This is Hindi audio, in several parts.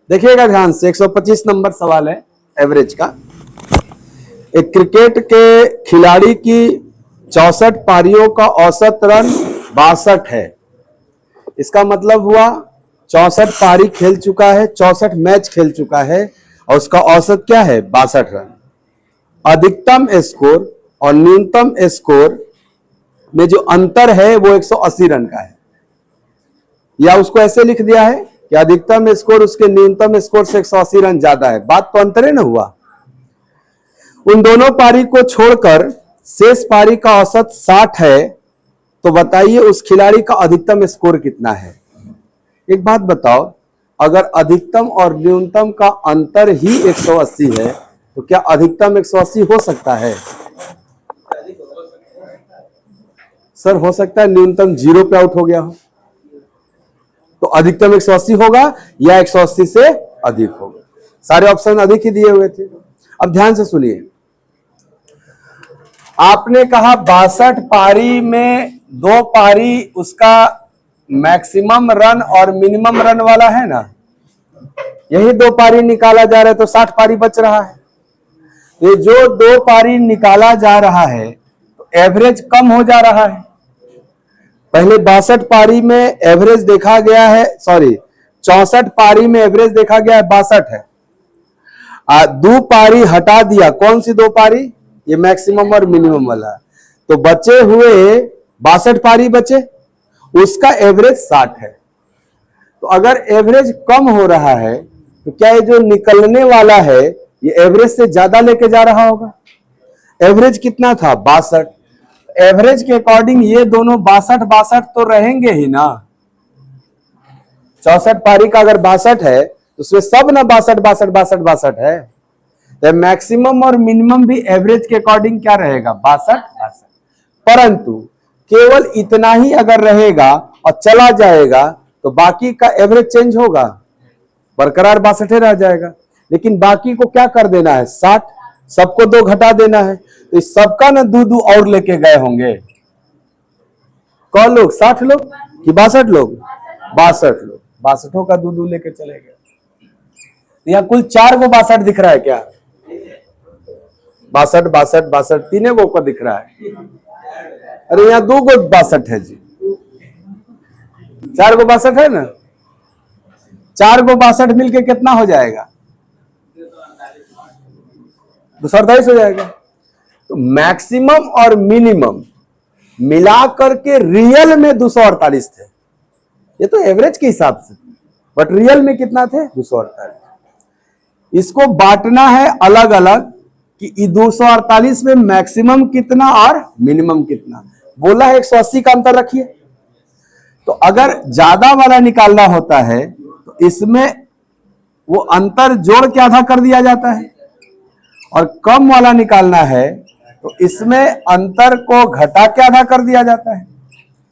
देखिएगा ध्यान से, 125 नंबर सवाल है एवरेज का। एक क्रिकेट के खिलाड़ी की 64 पारियों का औसत रन 62 है। इसका मतलब हुआ 64 पारी खेल चुका है, 64 मैच खेल चुका है और उसका औसत क्या है? 62 रन। अधिकतम स्कोर और न्यूनतम स्कोर में जो अंतर है वो 180 रन का है। या उसको ऐसे लिख दिया है कि अधिकतम स्कोर उसके न्यूनतम स्कोर से 180 रन ज्यादा है। बात तो अंतर है ना हुआ। उन दोनों पारी को छोड़कर शेष पारी का औसत 60 है, तो बताइए उस खिलाड़ी का अधिकतम स्कोर कितना है? एक बात बताओ, अगर अधिकतम और न्यूनतम का अंतर ही 180 है तो क्या अधिकतम 180 हो सकता है? सर हो सकता है न्यूनतम 0 पे आउट हो गया हो, तो अधिकतम 180 होगा या 180 से अधिक होगा। सारे ऑप्शन अधिक ही दिए हुए थे। अब ध्यान से सुनिए, आपने कहा 62 पारी में 2 पारी उसका मैक्सिमम रन और मिनिमम रन वाला है ना, यही 2 पारी निकाला जा रहा है तो 60 पारी बच रहा है। ये जो 2 पारी निकाला जा रहा है तो एवरेज कम हो जा रहा है। पहले 62 पारी में एवरेज देखा गया है, 64 पारी में एवरेज देखा गया है 62 है। 2 पारी हटा दिया, कौन सी 2 पारी? ये मैक्सिमम और मिनिमम वाला। तो बचे हुए 62 पारी बचे, उसका एवरेज 60 है। तो अगर एवरेज कम हो रहा है तो क्या ये जो निकलने वाला है ये एवरेज से ज्यादा लेके जा रहा होगा? एवरेज कितना था? 62। एवरेज के अकॉर्डिंग ये दोनों 62 तो रहेंगे ही ना। 64 पारी का अगर 62 है तो उसमें सब ना 62 है। तो मैक्सिमम और मिनिमम भी एवरेज के अकॉर्डिंग क्या रहेगा? 62। परंतु केवल इतना ही अगर रहेगा और चला जाएगा तो बाकी का एवरेज चेंज होगा, बरकरार 62 रह जाएगा। लेकिन बाकी को क्या कर देना है? 60। सबको 2 घटा देना है, तो इस सबका ना 2 और लेके गए होंगे। कौन लोग? 60 लोग कि 62 लोग? 62 लोग, 62 का 2 लेके चले गए। यहाँ कुल 4 को 62 दिख रहा है क्या? 62 तीनों को दिख रहा है। अरे यहाँ 2 को 62 है जी, 4 को 62 है ना। 4 को 62 मिलके कितना हो जाएगा? 248 हो जाएगा। तो मैक्सिमम और मिनिमम मिला करके रियल में 248 थे। ये तो एवरेज के हिसाब से, बट रियल में कितना थे? 248। इसको बांटना है अलग अलग कि 248 में मैक्सिमम कितना और मिनिमम कितना। बोला है 180 का अंतर रखिए। तो अगर ज्यादा वाला निकालना होता है तो इसमें वो अंतर जोड़ के आधा कर दिया जाता है, और कम वाला निकालना है तो इसमें अंतर को घटा के आधा कर दिया जाता है।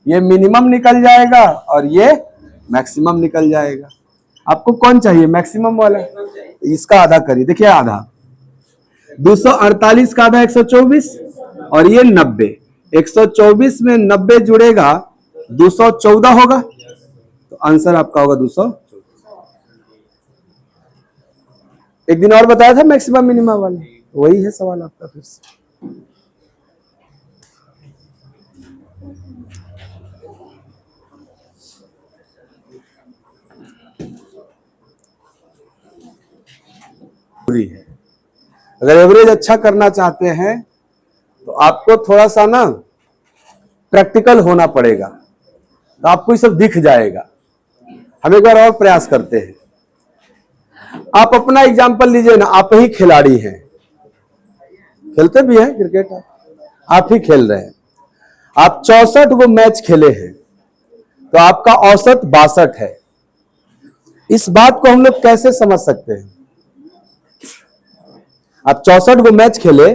ये मिनिमम निकल जाएगा और ये मैक्सिमम निकल जाएगा। आपको कौन चाहिए? मैक्सिमम वाला। इसका आधा करिए, देखिए आधा 248 का आधा 124 और ये 90। 124 में 90 जुड़ेगा 214 होगा, तो आंसर आपका होगा 214। एक दिन और बताया था मैक्सिमम मिनिमम वाला, वही है सवाल आपका फिर से। है अगर एवरेज अच्छा करना चाहते हैं तो आपको थोड़ा सा ना प्रैक्टिकल होना पड़ेगा, तो आपको ये सब दिख जाएगा। हम एक बार और प्रयास करते हैं। आप अपना एग्जाम्पल लीजिए ना, आप ही खिलाड़ी हैं, खेलते भी हैं क्रिकेट, आप ही खेल रहे हैं। आप 64 गो मैच खेले हैं तो आपका औसत 62 है। इस बात को हम लोग कैसे समझ सकते हैं? आप 64 गो मैच खेले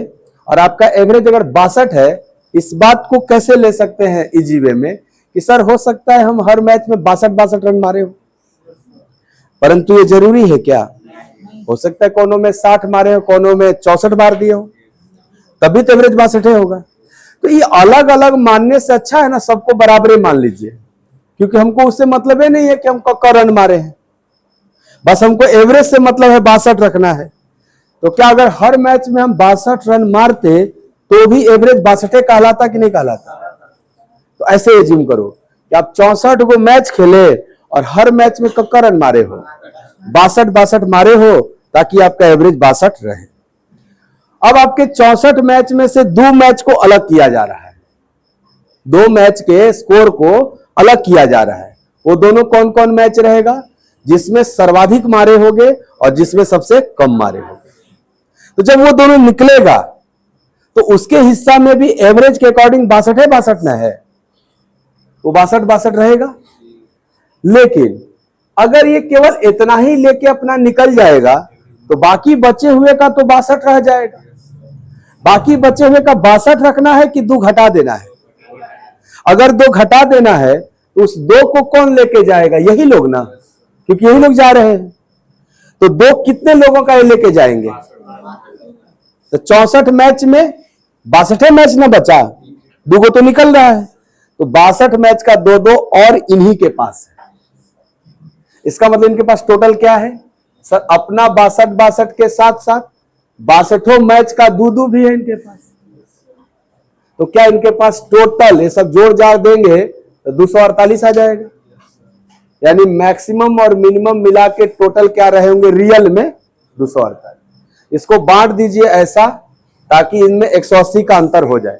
और आपका एवरेज अगर 62 है, इस बात को कैसे ले सकते हैं इजी वे में कि सर हो सकता है हम हर मैच में 62 रन मारे हो, परंतु ये जरूरी है क्या? हो सकता है कोनों में 60 मारे हो, कोनों में 64 मार दिए हो, तभी तो एवरेज 62 होगा। तो ये अलग अलग मानने से अच्छा है ना सबको बराबर मान लीजिए, क्योंकि हमको उससे मतलब ही नहीं है कि हम कक्का रन मारे हैं। बस हमको एवरेज से मतलब है 62 रखना है। तो क्या अगर हर मैच में हम 62 रन मारते तो भी एवरेज 62 कहलाता कि नहीं कहलाता? तो ऐसे एज्यूम करो कि आप 64 को मैच खेले और हर मैच में कितना रन मारे हो? 62 मारे हो, ताकि आपका एवरेज 62 रहे। अब आपके 64 मैच में से 2 मैच को अलग किया जा रहा है, 2 मैच के स्कोर को अलग किया जा रहा है। वो दोनों कौन कौन मैच रहेगा? जिसमें सर्वाधिक मारे होंगे और जिसमें सबसे कम मारे होंगे। तो जब वो दोनों निकलेगा तो उसके हिस्सा में भी एवरेज के अकॉर्डिंग 62 ना है, वो 62 रहेगा। लेकिन अगर ये केवल इतना ही लेके अपना निकल जाएगा तो बाकी बचे हुए का तो 62 रह जाएगा। बाकी बचे हुए का 62 रखना है कि 2 घटा देना है? अगर 2 घटा देना है तो उस 2 को कौन लेके जाएगा? यही लोग ना, क्योंकि यही लोग जा रहे हैं। तो 2 कितने लोगों का लेके जाएंगे? तो 64 मैच में 62 मैच ना बचा, 2 को तो निकल रहा है, तो 62 मैच का 2-2 और इन्हीं के पास है। इसका मतलब इनके पास टोटल क्या है सर? अपना 62 के साथ साथ 62 मैच का 2-2 भी है इनके पास। तो क्या इनके पास टोटल ये सब जोड़ जाड़ देंगे तो 248 आ जाएगा। यानी मैक्सिमम और मिनिमम मिला के टोटल क्या रहे होंगे रियल में? 248। इसको बांट दीजिए ऐसा ताकि इनमें 180 का अंतर हो जाए।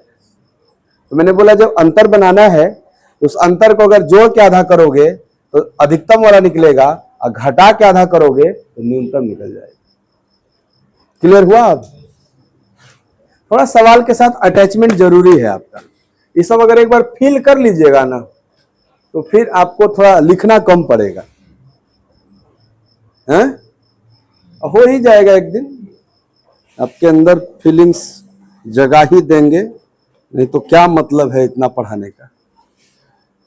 तो मैंने बोला जब अंतर बनाना है तो उस अंतर को अगर जोड़ के आधा करोगे तो अधिकतम वाला निकलेगा, और घटा के आधा करोगे तो न्यूनतम निकल जाएगा। क्लियर हुआ? अब थोड़ा सवाल के साथ अटैचमेंट जरूरी है आपका। ये सब अगर एक बार फील कर लीजिएगा ना तो फिर आपको थोड़ा लिखना कम पड़ेगा, हैं? हो ही जाएगा एक दिन, आपके अंदर फीलिंग्स जगा ही देंगे। नहीं तो क्या मतलब है इतना पढ़ाने का?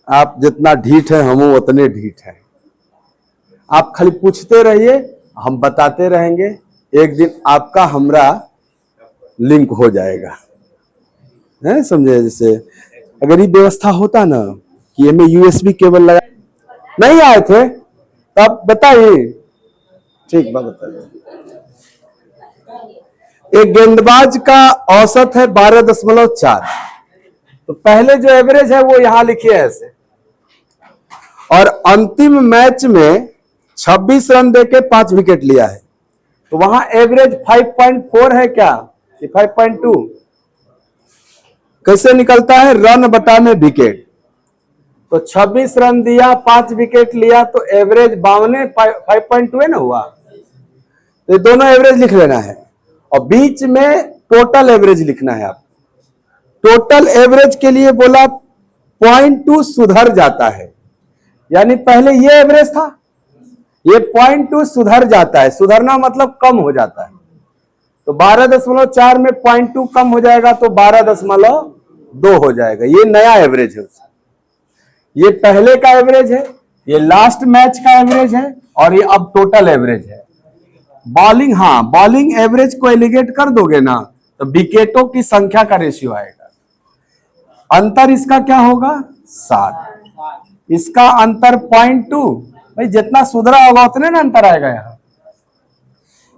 आप जितना ढीठ है हम उतने ढीठ हैं। आप खाली पूछते रहिए, हम बताते रहेंगे, एक दिन आपका हमरा लिंक हो जाएगा, है? समझे? जैसे अगर ये व्यवस्था होता ना कि हमें यूएसबी केबल लगा नहीं आए थे तब बताइए, ठीक बात बताइए। एक गेंदबाज का औसत है 12.4। तो पहले जो एवरेज है वो यहां लिखिए ऐसे, और अंतिम मैच में 26 रन देके 5 विकेट लिया है। तो वहां एवरेज 5.4 है क्या? 5.2 कैसे निकलता है? रन बटा में विकेट। तो 26 रन दिया, 5 विकेट लिया, तो एवरेज 5.2 है ना हुआ। तो दोनों एवरेज लिख लेना है और बीच में टोटल एवरेज लिखना है। आप टोटल एवरेज के लिए बोला 0.2 सुधर जाता है, यानी पहले ये एवरेज था, ये 0.2 सुधर जाता है। सुधरना मतलब कम हो जाता है। तो 12.4 में 0.2 कम हो जाएगा तो 12.2 हो जाएगा। ये नया एवरेज है। ये पहले का एवरेज है, ये लास्ट मैच का एवरेज है, और ये अब टोटल एवरेज है। बॉलिंग, हाँ, बॉलिंग एवरेज को एलिगेट कर दोगे ना तो विकेटों की संख्या का रेशियो आएगा। अंतर इसका क्या होगा? 7। इसका अंतर 0.2। भाई जितना सुधरा होगा उतने ना अंतर आएगा। यहां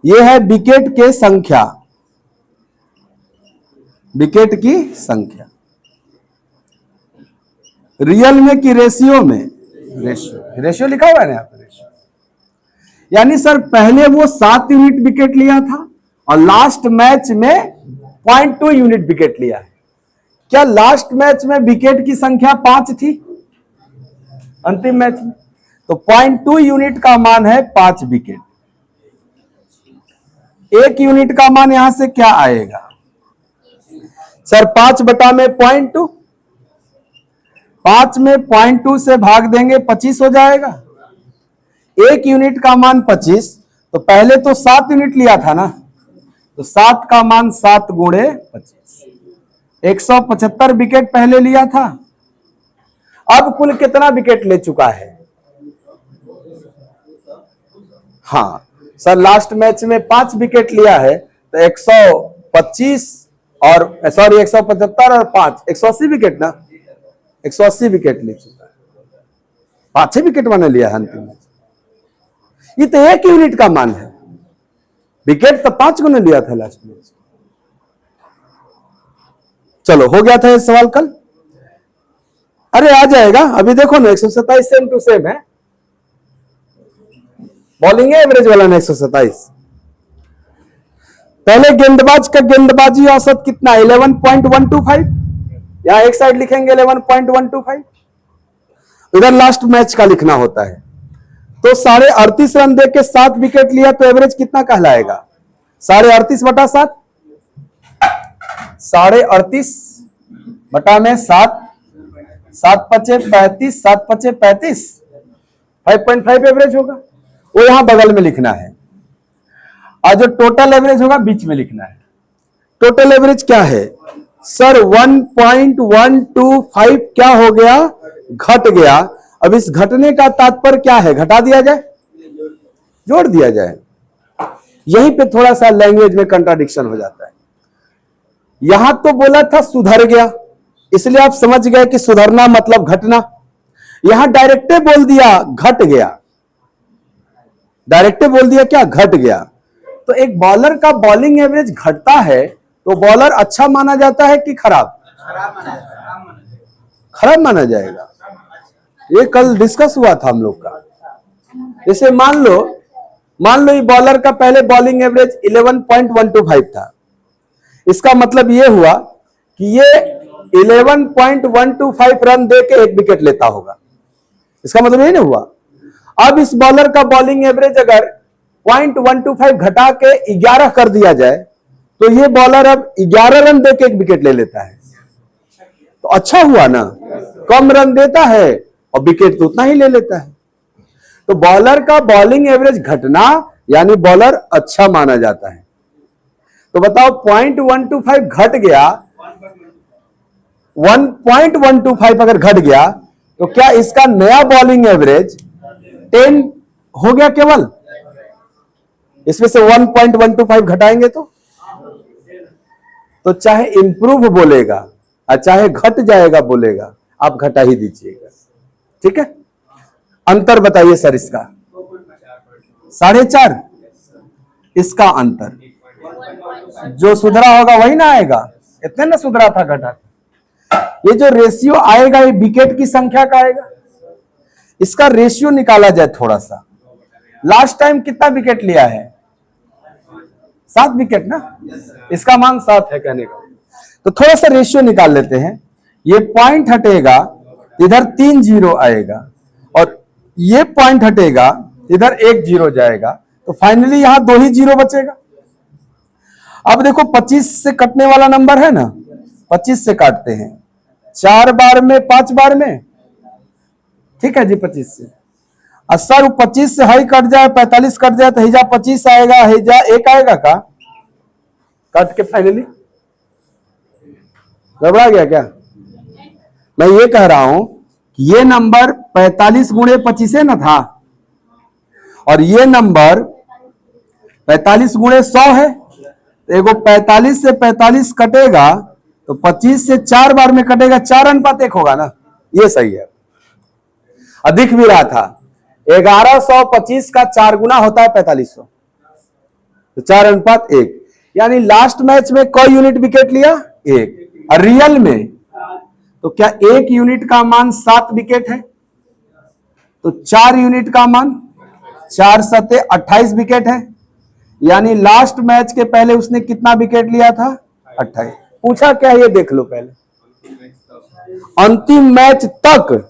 यह है विकेट के संख्या, विकेट की संख्या रियल में कि रेशियो में? रेशियो लिखा हुआ है ना यहाँ पे, रेशियो। यानी सर पहले वो 7 यूनिट विकेट लिया था और लास्ट मैच में 0.2 यूनिट विकेट लिया है। क्या लास्ट मैच में विकेट की संख्या 5 थी अंतिम मैच में? तो 0.2 यूनिट का मान है 5 विकेट। 1 यूनिट का मान यहां से क्या आएगा सर? 5 बटा में 0.2, 5 में 0.2 से भाग देंगे 25 हो जाएगा। 1 यूनिट का मान 25, तो पहले तो 7 यूनिट लिया था ना, तो 7 का मान 7 गुणे 25, 175 विकेट पहले लिया था। अब कुल कितना विकेट ले चुका है? हाँ सर, लास्ट मैच में 5 विकेट लिया है तो 125 और 175 और 5 180 विकेट ना, 180 विकेट ले चुका है। 5 विकेट मैंने लिया है अंतिम मैच। ये तो 1 यूनिट का मान है, विकेट तो 5 गुना लिया था लास्ट में। चलो हो गया था ये सवाल कल। अरे आ जाएगा, अभी देखो ना 127 सेम टू सेम है, बॉलिंग है एवरेज वाला ना 127। पहले गेंदबाज का गेंदबाजी औसत कितना, 11.125, यहां एक साइड लिखेंगे 11.125, इधर लास्ट मैच का लिखना होता है। तो 38.5 रन दे के 7 विकेट लिया तो एवरेज कितना कहलाएगा, 38.5/7, 38.5 बटा में 7, 7 पचे 35, 7 पचे 35, 5.5 एवरेज होगा, वो यहां बगल में लिखना है। और जो टोटल एवरेज होगा बीच में लिखना है। टोटल एवरेज क्या है सर, 1.125 क्या हो गया, घट गया। अब इस घटने का तात्पर्य क्या है, घटा दिया जाए, जोड़ दिया जाए। यहीं पे थोड़ा सा लैंग्वेज में कंट्राडिक्शन हो जाता है। यहां तो बोला था सुधर गया, इसलिए आप समझ गए कि सुधरना मतलब घटना। यहां डायरेक्टे बोल दिया घट गया, डायरेक्टे बोल दिया क्या, घट गया। तो एक बॉलर का बॉलिंग एवरेज घटता है तो बॉलर अच्छा माना जाता है कि खराब, खराब माना जाएगा। ये कल डिस्कस हुआ था हम लोग का। जैसे मान लो ये बॉलर का पहले बॉलिंग एवरेज 11.125 था, इसका मतलब ये हुआ कि ये 11.125 रन दे के 1 विकेट लेता होगा, इसका मतलब ये नहीं हुआ। अब इस बॉलर का बॉलिंग एवरेज अगर 0.125 घटा के 11 कर दिया जाए तो ये बॉलर अब 11 रन दे के 1 विकेट ले लेता है, तो अच्छा हुआ ना, कम रन देता है और विकेट तो उतना ही ले लेता है। तो बॉलर का बॉलिंग एवरेज घटना यानी बॉलर अच्छा माना जाता है। तो बताओ 0.125 घट गया, 1.125 अगर घट गया तो क्या इसका नया बॉलिंग एवरेज 10 हो गया केवल, इसमें से 1.125 घटाएंगे तो चाहे इंप्रूव बोलेगा और चाहे घट जाएगा बोलेगा, आप घटा ही दीजिएगा, ठीक है। अंतर बताइए सर इसका, 4.5, इसका अंतर जो सुधरा होगा वही ना आएगा, इतने ना सुधरा था घटा। ये जो रेशियो आएगा ये विकेट की संख्या का आएगा, इसका रेशियो निकाला जाए थोड़ा सा। लास्ट टाइम कितना विकेट लिया है, 7 विकेट ना, इसका मान 7 है कहने का। तो थोड़ा सा रेशियो निकाल लेते हैं, ये पॉइंट हटेगा इधर 3 जीरो आएगा और ये पॉइंट हटेगा इधर 1 जीरो जाएगा, तो फाइनली यहां 2 ही जीरो बचेगा। अब देखो 25 से कटने वाला नंबर है ना, 25 से काटते हैं, 4 बार में 5 बार में, ठीक है जी 25 से। सर 25 से हाई कट जाए, 45 कट जाए तो हिजा 25 आएगा, हिजा 1 आएगा का, कट के फाइनली गड़बड़ा गया क्या। मैं ये कह रहा हूं कि ये नंबर 45 गुणे 25 ना था और ये नंबर 45 गुणे 100 है, तो एगो 45 से 45 कटेगा तो 25 से 4 बार में कटेगा, 4:1 होगा ना, ये सही है। अधिक भी रहा था, 1125 का 4 गुना होता है 4500, तो 4:1, यानी लास्ट मैच में कोई यूनिट विकेट लिया, 1। और रियल में तो क्या 1 यूनिट का मान 7 विकेट है, तो 4 यूनिट का मान 4 सते 28 विकेट है, यानी लास्ट मैच के पहले उसने कितना विकेट लिया था, 28। पूछा क्या ये देख लो पहले, अंतिम मैच तक,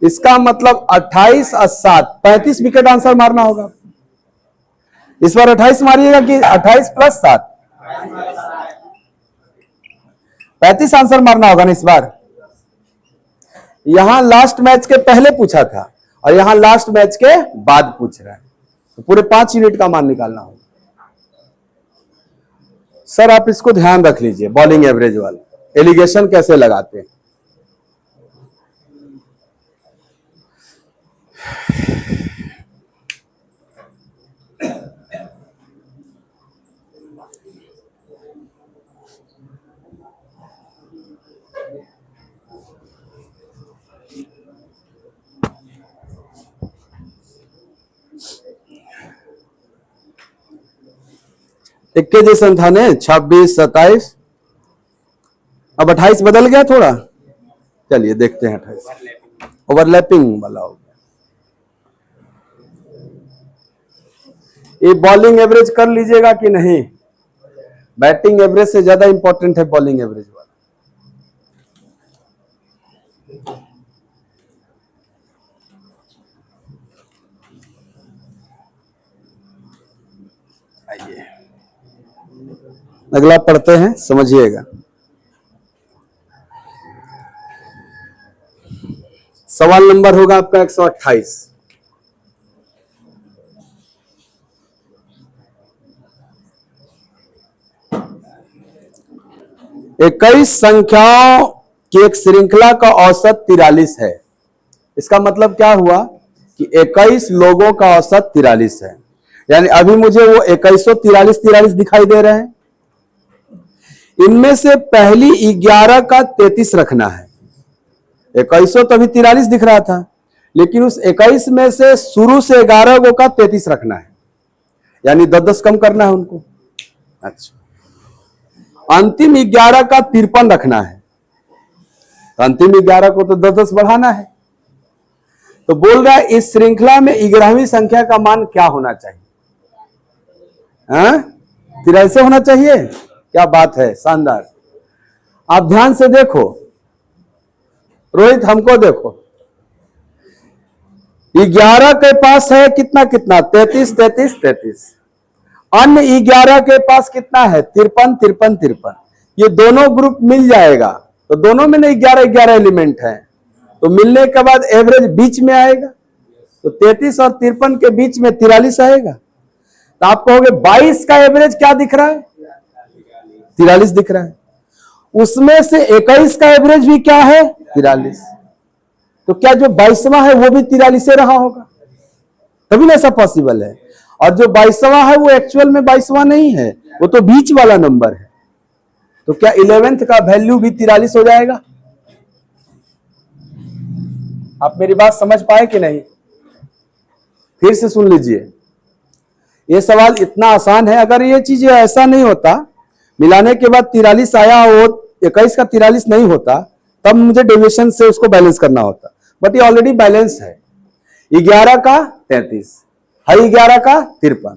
इसका मतलब 28 और 7 35 विकेट आंसर मारना होगा। इस बार 28 मारिएगा कि 28 प्लस 7, 35 आंसर मारना होगा ना इस बार। यहां लास्ट मैच के पहले पूछा था और यहां लास्ट मैच के बाद पूछ रहा है, तो पूरे 5 यूनिट का मान निकालना होगा। सर आप इसको ध्यान रख लीजिए, बॉलिंग एवरेज वाला एलिगेशन कैसे लगाते हैं। इक्के जैसा था ने, 26, 27, अब 28 बदल गया थोड़ा। चलिए देखते हैं 28 ओवरलैपिंग वाला हो गया। ये बॉलिंग एवरेज कर लीजिएगा कि नहीं, बैटिंग एवरेज से ज्यादा इंपॉर्टेंट है बॉलिंग एवरेज वाला। आइए अगला पढ़ते हैं, समझिएगा। सवाल नंबर होगा आपका 128। इक्कीस संख्याओं की एक श्रृंखला का औसत 43 है। इसका मतलब क्या हुआ कि 21 लोगों का औसत 43 है। यानी अभी मुझे वो 2143 दिखाई दे रहे हैं। इनमें से पहली 11 का 33 रखना है। 21 तो अभी 43 दिख रहा था, लेकिन उस 21 में से शुरू से 11 गो का 33 रखना है, यानी 10-10 कम करना है उनको। अच्छा, अंतिम 11 का 53 रखना है, तो अंतिम 11 को तो 10-10 बढ़ाना है। तो बोल रहा है इस श्रृंखला में 11वीं संख्या का मान क्या होना चाहिए? 43 होना चाहिए। क्या बात है, शानदार। आप ध्यान से देखो रोहित, हमको देखो। 11 के पास है कितना कितना, 33, 33, 33। अन्य 11 के पास कितना है, 53, 53, 53। ये दोनों ग्रुप मिल जाएगा, तो दोनों में ना 11-11 एलिमेंट है, तो मिलने के बाद एवरेज बीच में आएगा। तो 33 और 53 के बीच में 43 आएगा। तो आप कहोगे 22 का एवरेज क्या दिख रहा है, 43 दिख रहा है। उसमें से 21 का एवरेज भी क्या है, 43। तो क्या जो 22वां है वो भी 43 रहा होगा? तभी ना ऐसा पॉसिबल है। और जो 22वां है वो एक्चुअल में 22वां नहीं है, वो तो बीच वाला नंबर है। तो क्या 11th का वैल्यू भी 43 हो जाएगा? आप मेरी बात समझ पाए कि नहीं? फिर से सुन लीजिए, ये सवाल इतना आसान है। अगर ये चीज ऐसा नहीं होता, मिलाने के बाद 43 आया, वो 21 का 43 नहीं होता, तब मुझे डेविएशन से उसको बैलेंस करना होता। बट ये ऑलरेडी बैलेंस है। 11 का 33 है, 11 का 53,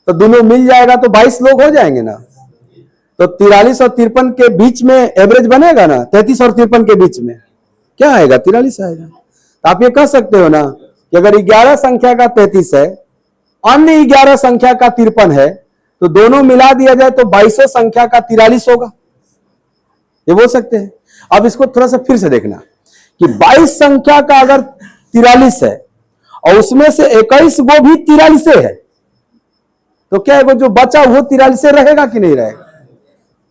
तो दोनों मिल जाएगा तो 22 लोग हो जाएंगे ना। तो 43 और 53 के बीच में एवरेज बनेगा ना, 33 और 53 के बीच में क्या आएगा, 43 आएगा। तो आप ये कह सकते हो ना कि अगर 11 संख्या का 33 है, अन्य 11 संख्या का 53 है, तो दोनों मिला दिया जाए तो 22 संख्या का 43 होगा। ये बोल सकते हैं। अब इसको थोड़ा सा फिर से देखना कि 22 संख्या का अगर 43 है और उसमें से 21 वो भी 43 है, तो क्या है वो जो बचा वो 43 रहेगा कि नहीं रहेगा?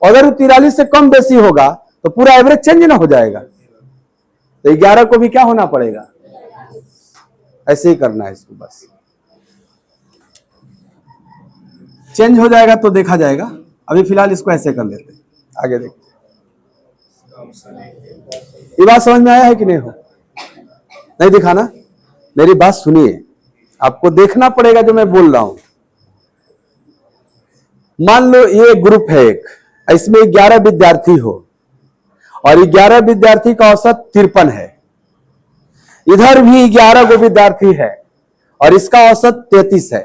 अगर वो 43 से कम बेसी होगा तो पूरा एवरेज चेंज ना हो जाएगा। तो 11 को भी क्या होना पड़ेगा, ऐसे ही करना है इसको, बस चेंज हो जाएगा तो देखा जाएगा। अभी फिलहाल इसको ऐसे कर लेते हैं, आगे देखते हैं। ये बात समझ में आया है कि नहीं? हो नहीं दिखाना, मेरी बात सुनिए, आपको देखना पड़ेगा जो मैं बोल रहा हूं। मान लो ये ग्रुप है एक, इसमें 11 विद्यार्थी हो और 11 विद्यार्थी का औसत 53 है। इधर भी 11 गो विद्यार्थी है और इसका औसत 33 है।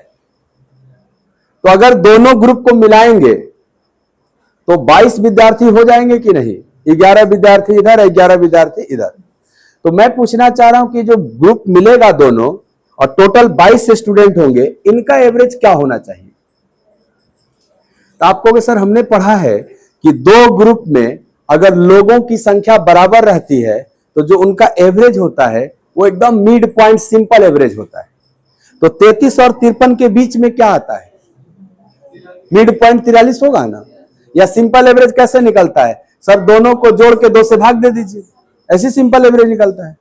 तो अगर दोनों ग्रुप को मिलाएंगे तो 22 विद्यार्थी हो जाएंगे कि नहीं? 11 विद्यार्थी इधर, 11 विद्यार्थी इधर। तो मैं पूछना चाह रहा हूं कि जो ग्रुप मिलेगा दोनों और टोटल 22 स्टूडेंट होंगे, इनका एवरेज क्या होना चाहिए? तो आप कहोगे सर हमने पढ़ा है कि दो ग्रुप में अगर लोगों की संख्या बराबर रहती है तो जो उनका एवरेज होता है वो एकदम मिड पॉइंट सिंपल एवरेज होता है। तो 33 और 53 के बीच में क्या आता है, मिड पॉइंट 43 होगा ना। या सिंपल एवरेज कैसे निकलता है सर, दोनों को जोड़ के 2 से भाग दे दीजिए, ऐसी सिंपल एवरेज निकलता है।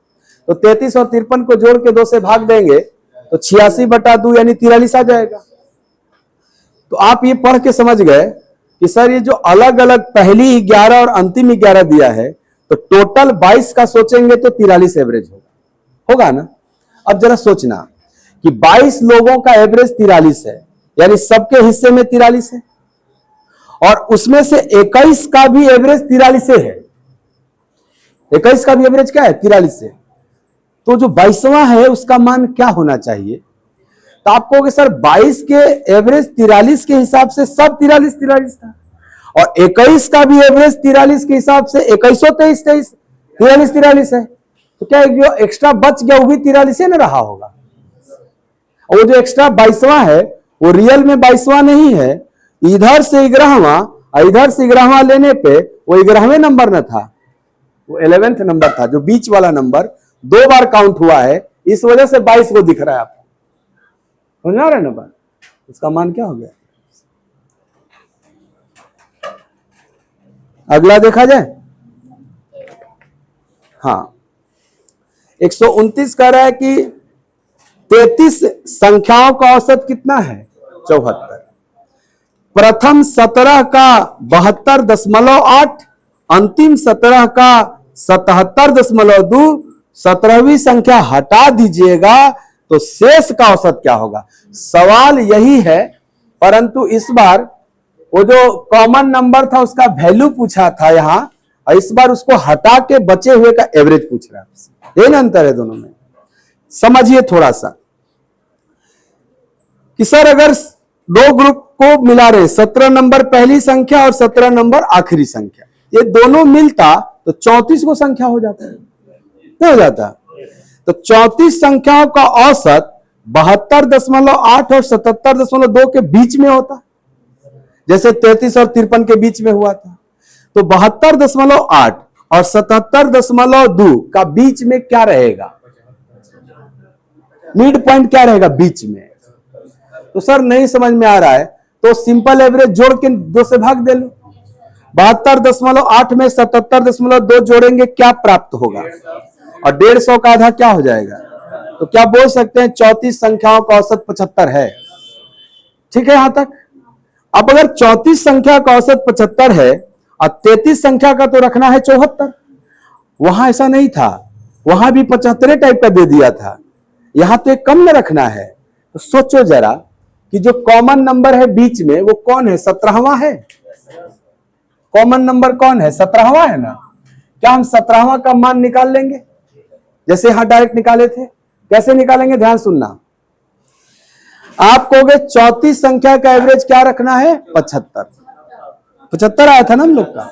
तो 33 और 53 को जोड़ के 2 से भाग देंगे तो 86/2 यानी 43 आ जाएगा। तो आप ये पढ़ के समझ गए कि सर ये जो अलग अलग पहली 11 और अंतिम 11 दिया है, तो टोटल 22 का सोचेंगे तो 43 एवरेज होगा ना। अब जरा सोचना कि 22 लोगों का एवरेज 43 है, यानी सबके हिस्से में 43 है। और उसमें से 21 का भी एवरेज 43 से है। 21 का भी एवरेज क्या है? 43 से। तो जो 22वां है उसका मान क्या होना चाहिए? तो आप कहोगे सर 22 के एवरेज 43 के हिसाब से सब 43 था, और 21 का भी एवरेज 43 के हिसाब से 21 43 है। तो क्या जो एक्स्ट्रा बच गया वो भी 43 न रहा होगा? और वो जो एक्स्ट्रा 22वां है वो रियल में 22वां नहीं है, इधर से 11वां और इधर से 11वां लेने पे वो 11वें नंबर न था, वो 11th नंबर था। जो बीच वाला नंबर 2 बार काउंट हुआ है, इस वजह से 22 को दिख रहा है आपको। समझ आ रहा है ना बात? उसका मान क्या हो गया? अगला देखा जाए। हाँ, 129 कह रहा है कि 33 संख्याओं का औसत कितना है? 74। प्रथम 17 का 72.8, अंतिम 17 का 77.2, 17वीं संख्या हटा दीजिएगा तो शेष का औसत क्या होगा? सवाल यही है, परंतु इस बार वो जो कॉमन नंबर था उसका वैल्यू पूछा था यहां, और इस बार उसको हटा के बचे हुए का एवरेज पूछ रहा है। ये अंतर है दोनों में, समझिए थोड़ा सा कि सर अगर दो ग्रुप को मिला रहे, 17 नंबर पहली संख्या और 17 नंबर आखिरी संख्या, ये दोनों मिलता तो 34 को संख्या हो जाता है, क्या हो जाता? तो 34 संख्याओं का औसत 72.8 और 77.2 के बीच में होता, जैसे 33 और 53 के बीच में हुआ था। तो 72.8 और 77.2 का बीच में क्या रहेगा? मिड पॉइंट क्या रहेगा बीच में? तो सर नहीं समझ में आ रहा है तो सिंपल एवरेज जोड़ के 2 से भाग दे लो। 72.8 में 77.2 जोड़ेंगे, क्या प्राप्त होगा? और 150 का आधा क्या हो जाएगा? तो क्या बोल सकते हैं 34 संख्याओं का औसत 75 है। ठीक है यहां तक। अब अगर 34 संख्या का औसत 75 है और 33 संख्या का तो रखना है 74, वहां ऐसा नहीं था, वहां भी 75 टाइप का दे दिया था, यहां तो एक कम में रखना है। तो सोचो जरा कि जो कॉमन नंबर है बीच में वो कौन है? 17वां है। कॉमन नंबर कौन है? 17वां है ना। क्या हम 17वां का मान निकाल लेंगे जैसे यहां डायरेक्ट निकाले थे? कैसे निकालेंगे? ध्यान सुनना। आप कहोगे 34 संख्या का एवरेज क्या रखना है? 75 आया था ना हम लोग का,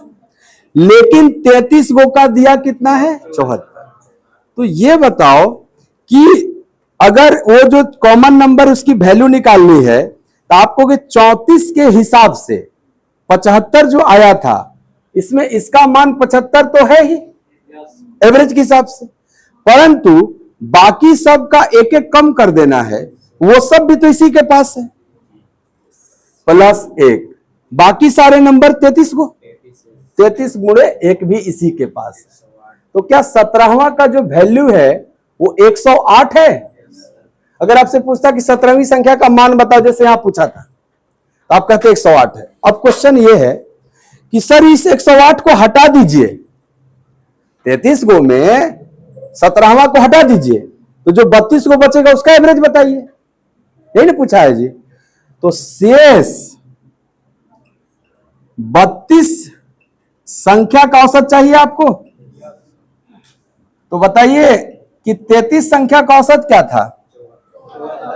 लेकिन 33 गो का दिया कितना है? 74। तो ये बताओ कि अगर वो जो कॉमन नंबर उसकी वैल्यू निकालनी है तो आपको 34 के हिसाब से 75 जो आया था, इसमें इसका मान 75 तो है ही एवरेज के हिसाब से, परंतु बाकी सब का एक एक कम कर देना है, वो सब भी तो इसी के पास है, +1। बाकी सारे नंबर 33 को 33 गुणे 1 भी इसी के पास है। तो क्या 17वां का जो वैल्यू है वो 108 है? अगर आपसे पूछता कि 17वीं संख्या का मान बताओ, जैसे यहां पूछा था, तो आप कहते 108 है। अब क्वेश्चन ये है कि सर इस 108 को हटा दीजिए, 33 गो में 17वां को हटा दीजिए, तो जो 32 को बचेगा उसका एवरेज बताइए, यही ना पूछा है जी। तो शेष 32 संख्या का औसत चाहिए आपको, तो बताइए कि 33 संख्या का औसत क्या था?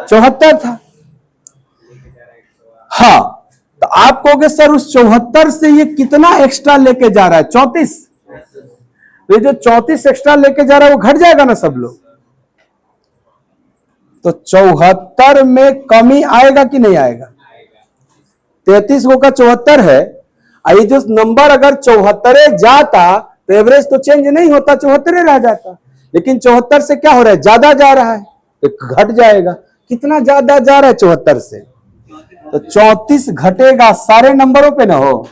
74 था। हाँ, तो आप कहोगे सर उस 74 से ये कितना एक्स्ट्रा लेके जा रहा है? 34। तो ये जो 34 एक्स्ट्रा लेके जा रहा है वो घट जाएगा ना सब लोग। तो 74 में कमी आएगा कि नहीं आएगा? 33 गो का 74 है, ये जो नंबर अगर 74 जाता तो एवरेज तो चेंज नहीं होता, 74 रह जाता, लेकिन 74 से क्या हो रहा है? ज्यादा जा रहा है, तो घट जाएगा। कितना ज्यादा जा रहा है 74 से? तो 34 घटेगा सारे नंबरों पे ना हो,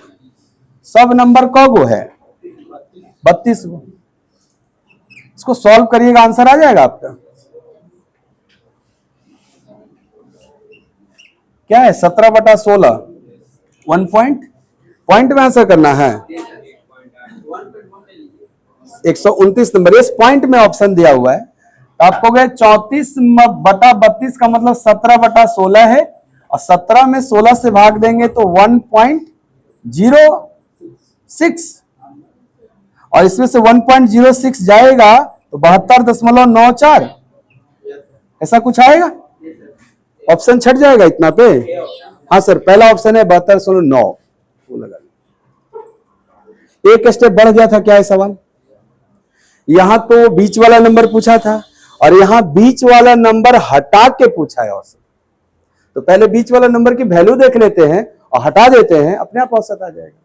सब नंबर कौगो है? 32 गो। इसको सॉल्व करिएगा, आंसर आ जाएगा आपका। क्या है? 17/16। 1 पॉइंट में आंसर करना है। 129 नंबर, इस पॉइंट में ऑप्शन दिया हुआ है। तो आपको 34/32 का मतलब 17/16 है, और 17 में 16 से भाग देंगे तो 1.16 0.06 और इसमें से 1.06 जाएगा तो 72.94 ऐसा कुछ आएगा। ऑप्शन छट जाएगा इतना पे। हाँ सर, पहला ऑप्शन है 72.9। वो लगा, एक स्टेप बढ़ गया था। क्या है सवाल? यहां तो बीच वाला नंबर पूछा था और यहां बीच वाला नंबर हटा के पूछा है औसत। तो पहले बीच वाला नंबर की वैल्यू देख लेते हैं और हटा देते हैं, अपने आप औसत आ जाएगा।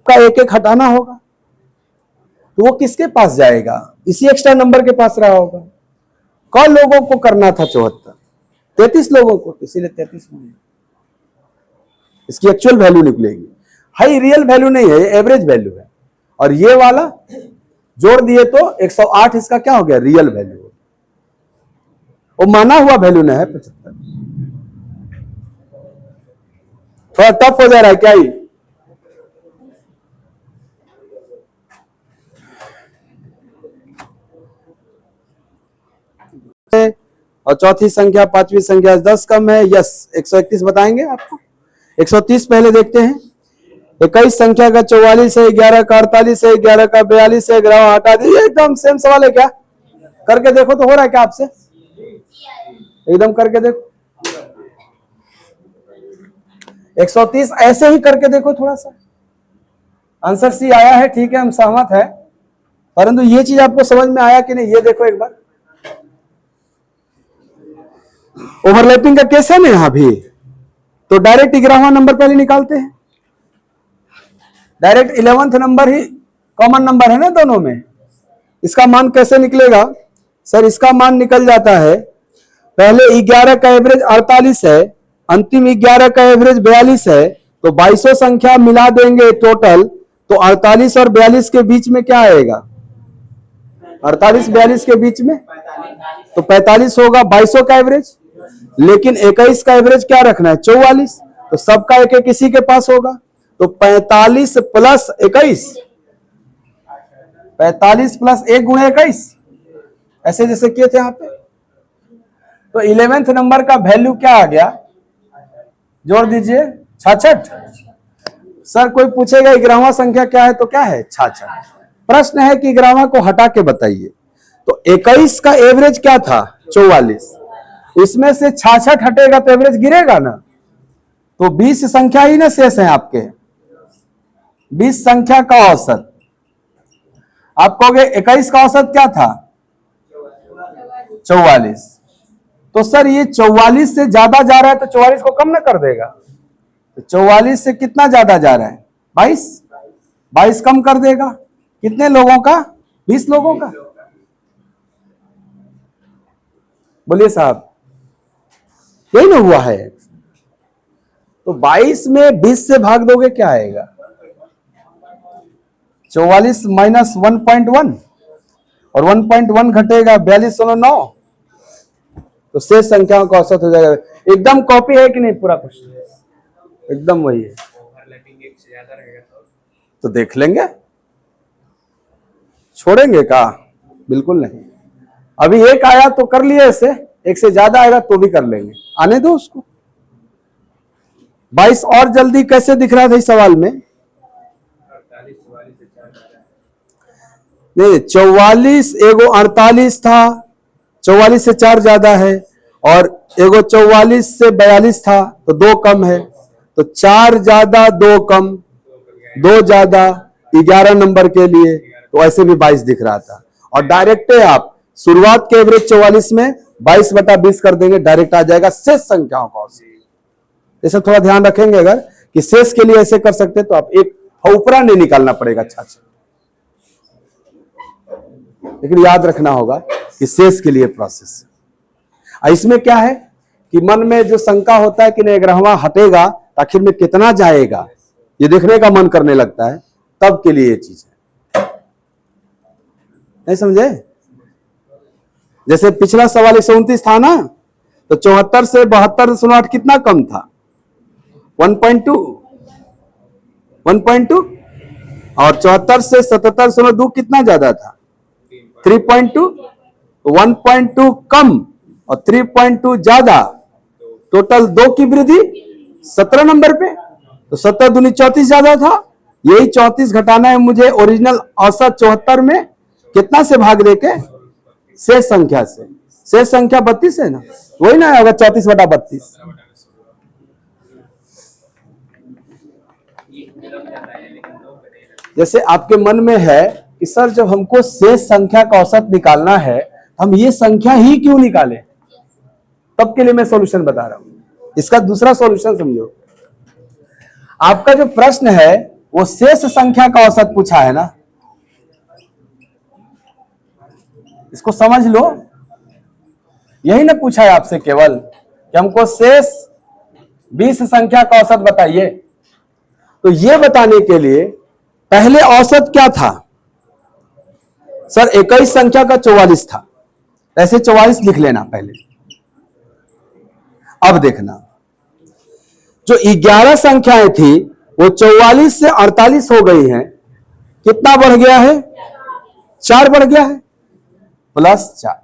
का एक एक हटाना होगा तो वो किसके पास जाएगा? इसी एक्स्ट्रा नंबर के पास रहा होगा। कौन लोगों को करना था 74? 33 लोगों को, इसीलिए 33 में इसकी एक्चुअल वैल्यू निकलेगी। हाई रियल वैल्यू नहीं है, एवरेज वैल्यू है। और ये वाला जोड़ दिए तो 108 इसका क्या हो गया? Real value. वो माना हुआ वैल्यू ना है 75। थोड़ा टफ हो जा रहा है क्या ही? और चौथी संख्या, पांचवी संख्या 10 कम है। यस, 131 बताएंगे आपको। 130 पहले देखते हैं। 21 संख्या का 44 है, 11 का 48 है, 11 का 42 है, 11 हटा दीजिए। एकदम सेम सवाल है क्या? करके देखो तो हो रहा है क्या आपसे? एकदम करके देखो। 130 ऐसे ही करके देखो थोड़ा सा। आंसर सी आया है, ठीक है, हम सहमत है, परंतु ये चीज आपको समझ में आया कि नहीं, ये देखो एक बार। ओवरलैपिंग का केस है ना यहां भी, तो डायरेक्ट 11वां नंबर पहले निकालते हैं। डायरेक्ट 11th नंबर ही कॉमन नंबर है ना दोनों में। इसका मान कैसे निकलेगा सर? इसका मान निकल जाता है, पहले 11 का एवरेज 48 है, अंतिम 11 का एवरेज 42 है, तो 2200 संख्या मिला देंगे टोटल, तो 48 और 42 के बीच में क्या आएगा? 48 42 के बीच में तो 45 होगा 2200 का एवरेज। लेकिन 21 का एवरेज क्या रखना है? 44। तो सबका एक एक किसी के पास होगा, तो 45 प्लस 21, 45 प्लस 1 गुणे 21, ऐसे जैसे किए थे यहां पे। तो 11th नंबर का वैल्यू क्या आ गया? जोड़ दीजिए 66। सर कोई पूछेगा 11वां संख्या क्या है, तो क्या है? 66। प्रश्न है कि 11वां को हटा के बताइए। तो 21 का एवरेज क्या था? 44। इसमें से 66 हटेगा तो एवरेज गिरेगा ना, तो 20 संख्या ही ना शेष है आपके। 20 संख्या का औसत, आप कहोगे 21 का औसत क्या था? 44। तो सर ये 44 से ज्यादा जा रहा है तो 44 को कम ना कर देगा। तो 44 से कितना ज्यादा जा रहा है? 22। 22 कम कर देगा। कितने लोगों का? 20 लोगों का। बोलिए साहब, यही ना हुआ है। तो 22 में 20 से भाग दोगे क्या आएगा? 44 माइनस 1.1 और 1.1 घटेगा 42.9, तो शेष संख्याओं का औसत हो जाएगा। एकदम कॉपी है कि नहीं? पूरा क्वेश्चन एकदम वही है। तो देख लेंगे, छोड़ेंगे का? बिल्कुल नहीं। अभी एक आया तो कर लिया ऐसे, एक से ज्यादा आएगा तो भी कर लेंगे, आने दो उसको। 22 और जल्दी कैसे दिख रहा था इस सवाल में? नहीं, 44 एगो 48 था, 44 से 4 ज्यादा है, और एगो 44 से 42 था, तो 2 कम है। तो 4 ज्यादा 2 कम, 2 ज्यादा 11 नंबर के लिए, तो ऐसे भी 22 दिख रहा था। और डायरेक्ट आप शुरुआत के एवरेज 44 में 22/20 कर देंगे, डायरेक्ट आ जाएगा शेष संख्याओं का औसत। ऐसे थोड़ा ध्यान रखेंगे अगर कि शेष के लिए ऐसे कर सकते तो आप एक ऊपरा नहीं निकालना पड़ेगा। अच्छा, लेकिन याद रखना होगा कि शेष के लिए प्रोसेस। इसमें क्या है कि मन में जो शंका होता है कि नहीं 11वां हटेगा आखिर में कितना जाएगा, ये देखने का मन करने लगता है, तब के लिए ये चीज है। नहीं समझे? जैसे पिछला सवाल 129 था ना, तो 74 से 72.8 कितना कम था? 1.2 और 74 से 77.2 कितना ज्यादा था? 3.2 तो 1.2 कम और 3.2 ज्यादा, टोटल 2 की वृद्धि 17 नंबर पे। तो 17 दूनी 34 ज्यादा था, यही 34 घटाना है मुझे ओरिजिनल औसत 74 में, कितना से भाग देके, शेष संख्या से। शेष संख्या 32 है ना, वही ना होगा 34/32। जैसे आपके मन में है कि सर जब हमको शेष संख्या का औसत निकालना है, हम ये संख्या ही क्यों निकालें, तब के लिए मैं सॉल्यूशन बता रहा हूं। इसका दूसरा सॉल्यूशन समझो। आपका जो प्रश्न है वो शेष संख्या का औसत पूछा है ना, इसको समझ लो। यही ना पूछा है आपसे केवल कि हमको शेष 20 संख्या का औसत बताइए। तो ये बताने के लिए पहले औसत क्या था सर, 21 संख्या का 44 था, ऐसे 44 लिख लेना पहले। अब देखना, जो 11 संख्याएं थी वो 44 से 48 हो गई हैं, कितना बढ़ गया है, 4 बढ़ गया है, +4।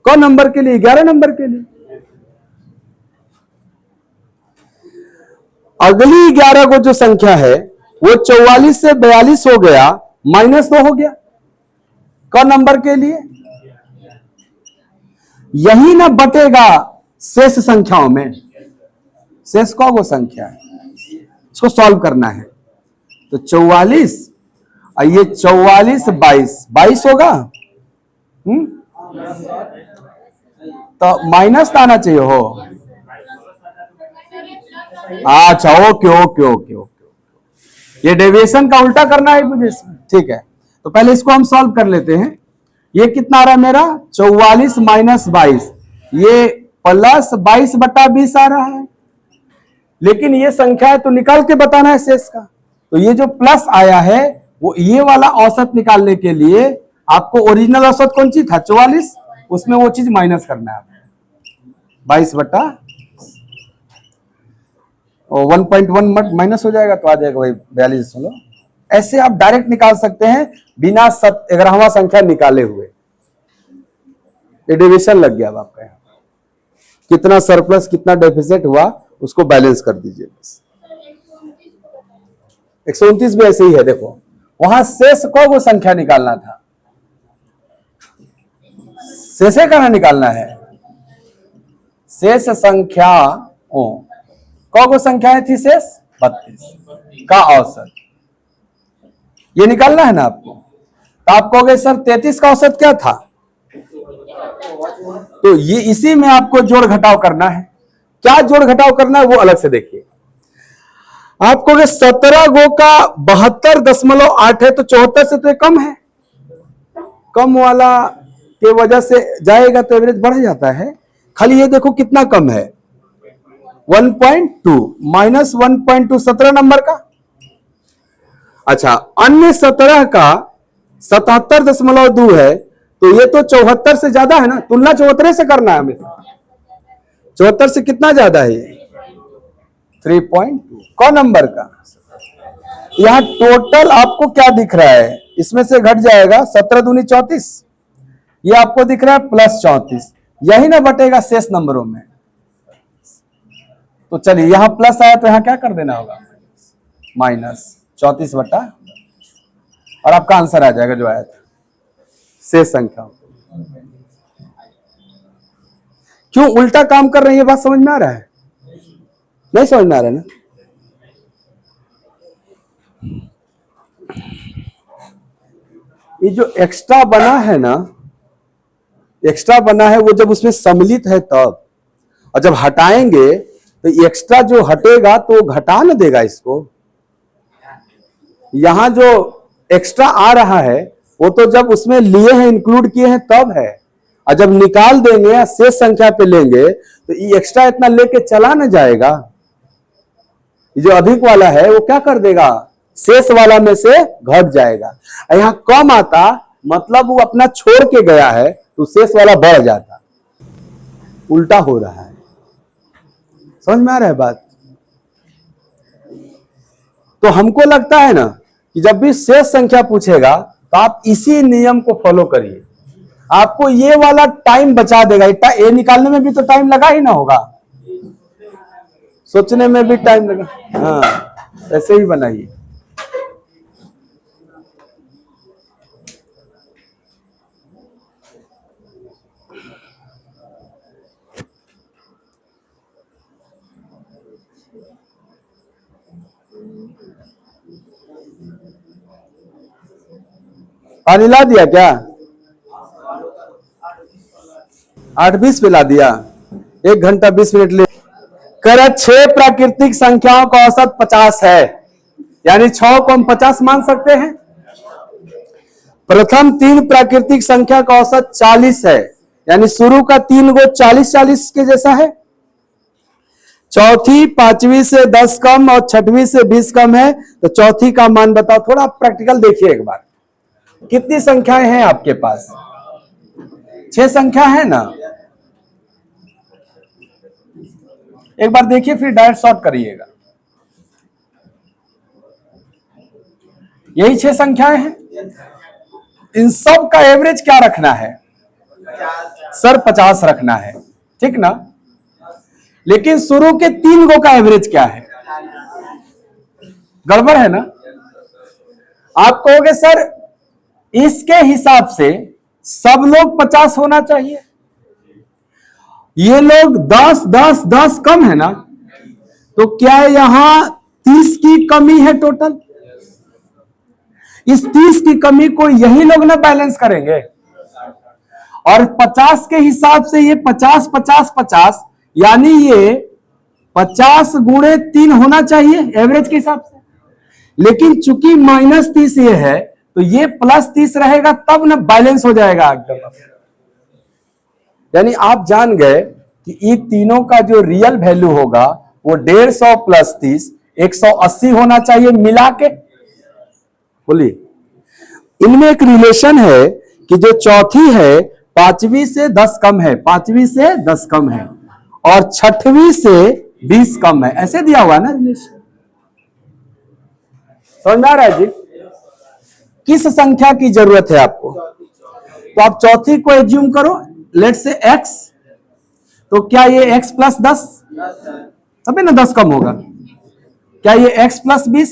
कौन नंबर के लिए, 11 नंबर के लिए। अगली 11 को जो संख्या है वो 44 से 42 हो गया, -2 हो गया, कौन नंबर के लिए। यही ना बटेगा शेष संख्याओं में, शेष कौन वो संख्या है, इसको सॉल्व करना है। तो 44 और ये 44 22 होगा, तो माइनस आना चाहिए हो। अच्छा ओके ओके ओके ओके, ये डेविएशन का उल्टा करना है मुझे, ठीक है। तो पहले इसको हम सॉल्व कर लेते हैं। ये कितना आ रहा है मेरा, 44 - 22, ये +22/20 आ रहा है। लेकिन ये संख्या है तो निकाल के बताना है शेष का। तो ये जो प्लस आया है वो ये वाला औसत निकालने के लिए आपको ओरिजिनल औसत कौन सी था, 44, उसमें वो चीज माइनस करना है, 22/, और 1.1 माइनस हो जाएगा तो आ जाएगा भाई 42। ऐसे आप डायरेक्ट निकाल सकते हैं बिना 11वां संख्या निकाले हुए। डिविजन लग गया अब आपका, यहाँ कितना सरप्लस कितना डेफिसिट हुआ उसको बैलेंस कर दीजिए बस। 129 में ऐसे ही है, देखो वहां शेष को वो संख्या निकालना था, शेषे का ना निकालना है, शेष संख्या को संख्याएं थी शेष 32 का औसत, ये निकालना है ना आपको। तो आप कहोगे सर 33 का औसत क्या था, तो ये इसी में आपको जोड़ घटाव करना है। क्या जोड़ घटाव करना है वो अलग से देखिए। आप कहोगे 17 गो का 72.8 है, तो 74 से तो ये कम है, कम वाला के वजह से जाएगा तो एवरेज बढ़ जाता है। खाली ये देखो कितना कम है, 1.2 -1.2 17 नंबर का। अच्छा, अन्य 17 का 77.2 है, तो ये तो 74 से ज्यादा है ना, तुलना 74 से करना है हमें। 74 से कितना ज्यादा है ये, 3.2। कौन नंबर का, यहां टोटल आपको क्या दिख रहा है, इसमें से घट जाएगा 17 दूनी 34, ये आपको दिख रहा है +34, यही ना बटेगा शेष नंबरों में। तो चलिए यहां प्लस आया तो यहां क्या कर देना होगा, -34/, और आपका आंसर आ जाएगा जो आया था शेष संख्या। क्यों उल्टा काम कर रही है, बात समझ में आ रहा है, नहीं समझ में आ रहा है ना। ये जो एक्स्ट्रा बना है ना, एक्स्ट्रा बना है वो जब उसमें सम्मिलित है तब, और जब हटाएंगे तो एक्स्ट्रा जो हटेगा तो घटा न देगा इसको। यहां जो एक्स्ट्रा आ रहा है वो तो जब उसमें लिए हैं, इंक्लूड किए हैं तब है, और जब निकाल देंगे या शेष संख्या पे लेंगे तो ये एक्स्ट्रा इतना लेके चला न जाएगा। ये जो अधिक वाला है वो क्या कर देगा, शेष वाला में से घट जाएगा। यहां कम आता मतलब वो अपना छोड़ के गया है तो शेष वाला बढ़ जाता, उल्टा हो रहा है। समझ में आ रहा है बात। तो हमको लगता है ना कि जब भी शेष संख्या पूछेगा तो आप इसी नियम को फॉलो करिए। आपको ये वाला टाइम बचा देगा। ये निकालने में भी तो टाइम लगा ही ना होगा, सोचने में भी टाइम लगा। हाँ, ऐसे ही बनाइए। पानी ला दिया क्या? 8:20 पे ला दिया। 1 घंटा 20 मिनट ले कर 6 प्राकृतिक संख्याओं का औसत 50 है, यानी 6 को हम 50 मान सकते हैं। प्रथम 3 प्राकृतिक संख्या का औसत 40 है, यानी शुरू का 3 गो 40-40 के जैसा है। चौथी 5वीं से 10 कम और 6वीं से 20 कम है, तो चौथी का मान बताओ। थोड़ा प्रैक्टिकल देखिए एक बार। कितनी संख्याएं हैं आपके पास? 6 संख्या है ना। एक बार देखिए, फिर डायरेक्ट सॉर्ट करिएगा। यही 6 संख्याएं हैं। इन सब का एवरेज क्या रखना है सर? 50 रखना है, ठीक ना। लेकिन शुरू के 3 गो का एवरेज क्या है? गड़बड़ है ना। आप कहोगे सर इसके हिसाब से सब लोग 50 होना चाहिए, ये लोग 10 कम है ना, तो क्या यहां 30 की कमी है टोटल? इस 30 की कमी को यही लोग ना बैलेंस करेंगे। और 50 के हिसाब से ये 50-50-50, यानी ये 50 गुणे 3 होना चाहिए एवरेज के हिसाब से। लेकिन चूंकि -30 ये है, तो ये +30 रहेगा, तब ना बैलेंस हो जाएगा एकदम। यानी आप जान गए कि ये तीनों का जो रियल वैल्यू होगा वो 150 + 30 180 होना चाहिए मिला के। बोलिए, इनमें एक रिलेशन है कि जो चौथी है 5वीं से 10 कम है, 5वीं से 10 कम है, और 6वीं से 20 कम है। ऐसे दिया हुआ ना रिलेशन, समझ में आ रहा है जी? किस संख्या की जरूरत है आपको? तो आप चौथी को एज्यूम करो, लेट से x, तो क्या ये x + 10, तभी ना 10 कम होगा। क्या ये x + 20,